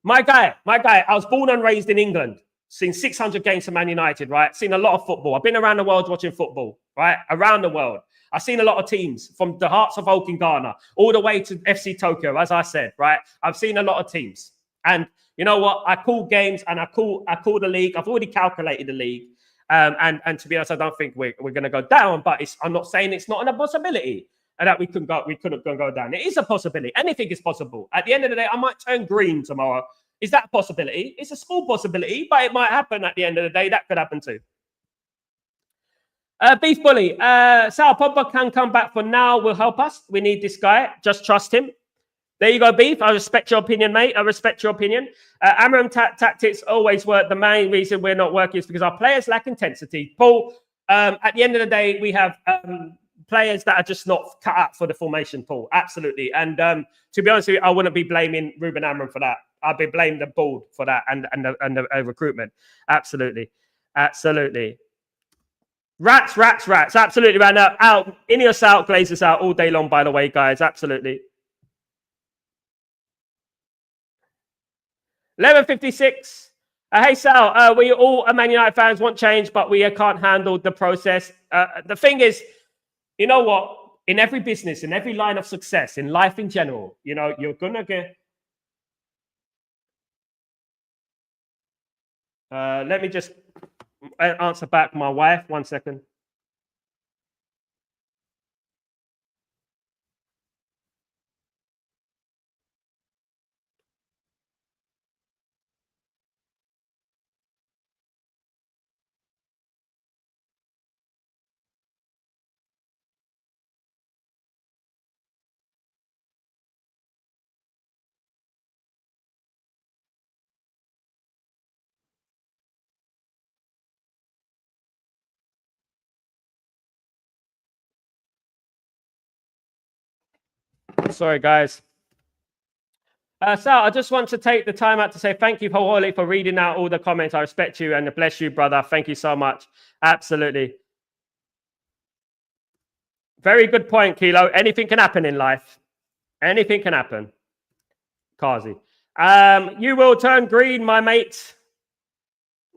My guy, I was born and raised in England. Seen 600 games for Man United, right? Seen a lot of football. I've been around the world watching football, right? Around the world. I've seen a lot of teams from the Hearts of Oak in Ghana all the way to FC Tokyo, as I said, right? I've seen a lot of teams. And you know what? I call games and I call the league. I've already calculated the league. And to be honest, I don't think we're going to go down, but I'm not saying it's not a possibility and that we couldn't go down. It is a possibility. Anything is possible. At the end of the day, I might turn green tomorrow. Is that a possibility? It's a small possibility, but it might happen at the end of the day. That could happen too. Beef Bully. Sal, Pogba can come back for now. Will help us. We need this guy. Just trust him. There you go, Beef. I respect your opinion, mate. I respect your opinion. Amorim tactics always work. The main reason we're not working is because our players lack intensity. Paul, at the end of the day, we have players that are just not cut out for the formation, Paul. Absolutely. And to be honest with you, I wouldn't be blaming Ruben Amorim for that. I'd be blaming the board for that and the recruitment. Absolutely. Absolutely. Rats. Absolutely, right now. Out. INEOS out, Glazers out all day long, by the way, guys. Absolutely. 11:56. Hey, Sal, we all Man United fans want change, but we can't handle the process. The thing is, you know what? In every business, in every line of success, in life in general, you know, you're going to get... let me just answer back my wife. 1 second. Sorry, guys. Sal, I just want to take the time out to say thank you, Holy, for reading out all the comments. I respect you and bless you, brother. Thank you so much. Absolutely. Very good point, Kilo. Anything can happen in life. Anything can happen. Kazi. You will turn green, my mate.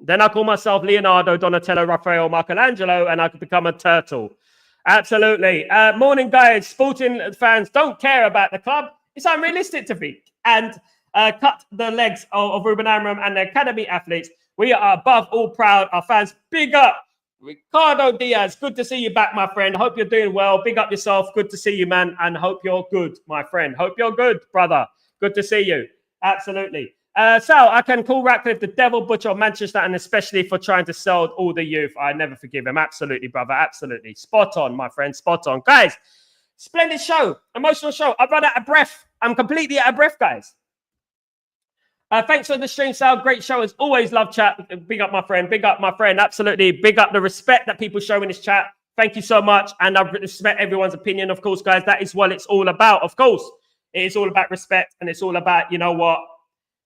Then I call myself Leonardo, Donatello, Raphael, Michelangelo, and I could become a turtle. Absolutely. Morning, guys. Sporting fans don't care about the club. It's unrealistic to think. And cut the legs of Ruben Amorim and the academy athletes. We are above all proud. Our fans, big up. Ricardo Diaz, good to see you back, my friend. Hope you're doing well. Big up yourself. Good to see you, man. And hope you're good, my friend. Hope you're good, brother. Good to see you. Absolutely. Sal, I can call Ratcliffe the devil butcher of Manchester, and especially for trying to sell all the youth. I never forgive him. Absolutely, brother. Absolutely. Spot on, my friend. Spot on. Guys, splendid show. Emotional show. I've run out of breath. I'm completely out of breath, guys. Thanks for the stream, Sal. Great show. As always, love chat. Big up, my friend. Big up, my friend. Absolutely. Big up the respect that people show in this chat. Thank you so much. And I respect everyone's opinion, of course, guys. That is what it's all about, of course. It is all about respect. And it's all about, you know what,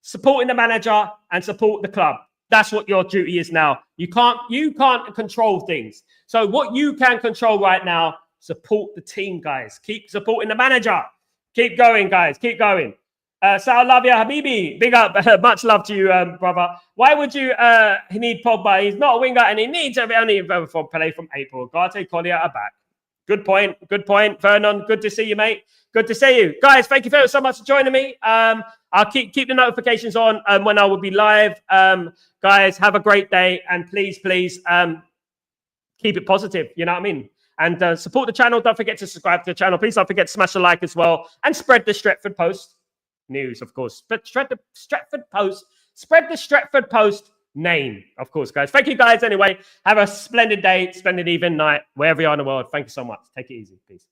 supporting the manager and support the club. That's what your duty is now. You can't control things. So what you can control right now, support the team, guys. Keep supporting the manager. Keep going, guys. Keep going. Sal, love you, Habibi. Big up. Much love to you, brother. Why would you need Pogba? He's not a winger and he needs to only play from April. Garte, Collier are back. Good point. Good point. Vernon, good to see you, mate. Good to see you. Guys, thank you so much for joining me. I'll keep the notifications on when I will be live. Guys, have a great day. And please, keep it positive. You know what I mean? And support the channel. Don't forget to subscribe to the channel. Please don't forget to smash a like as well. And spread the Stretford Post news, of course. But spread the Stretford Post name, of course, guys. Thank you, guys. Anyway, have a splendid day, splendid evening, night, wherever you are in the world. Thank you so much. Take it easy. Peace.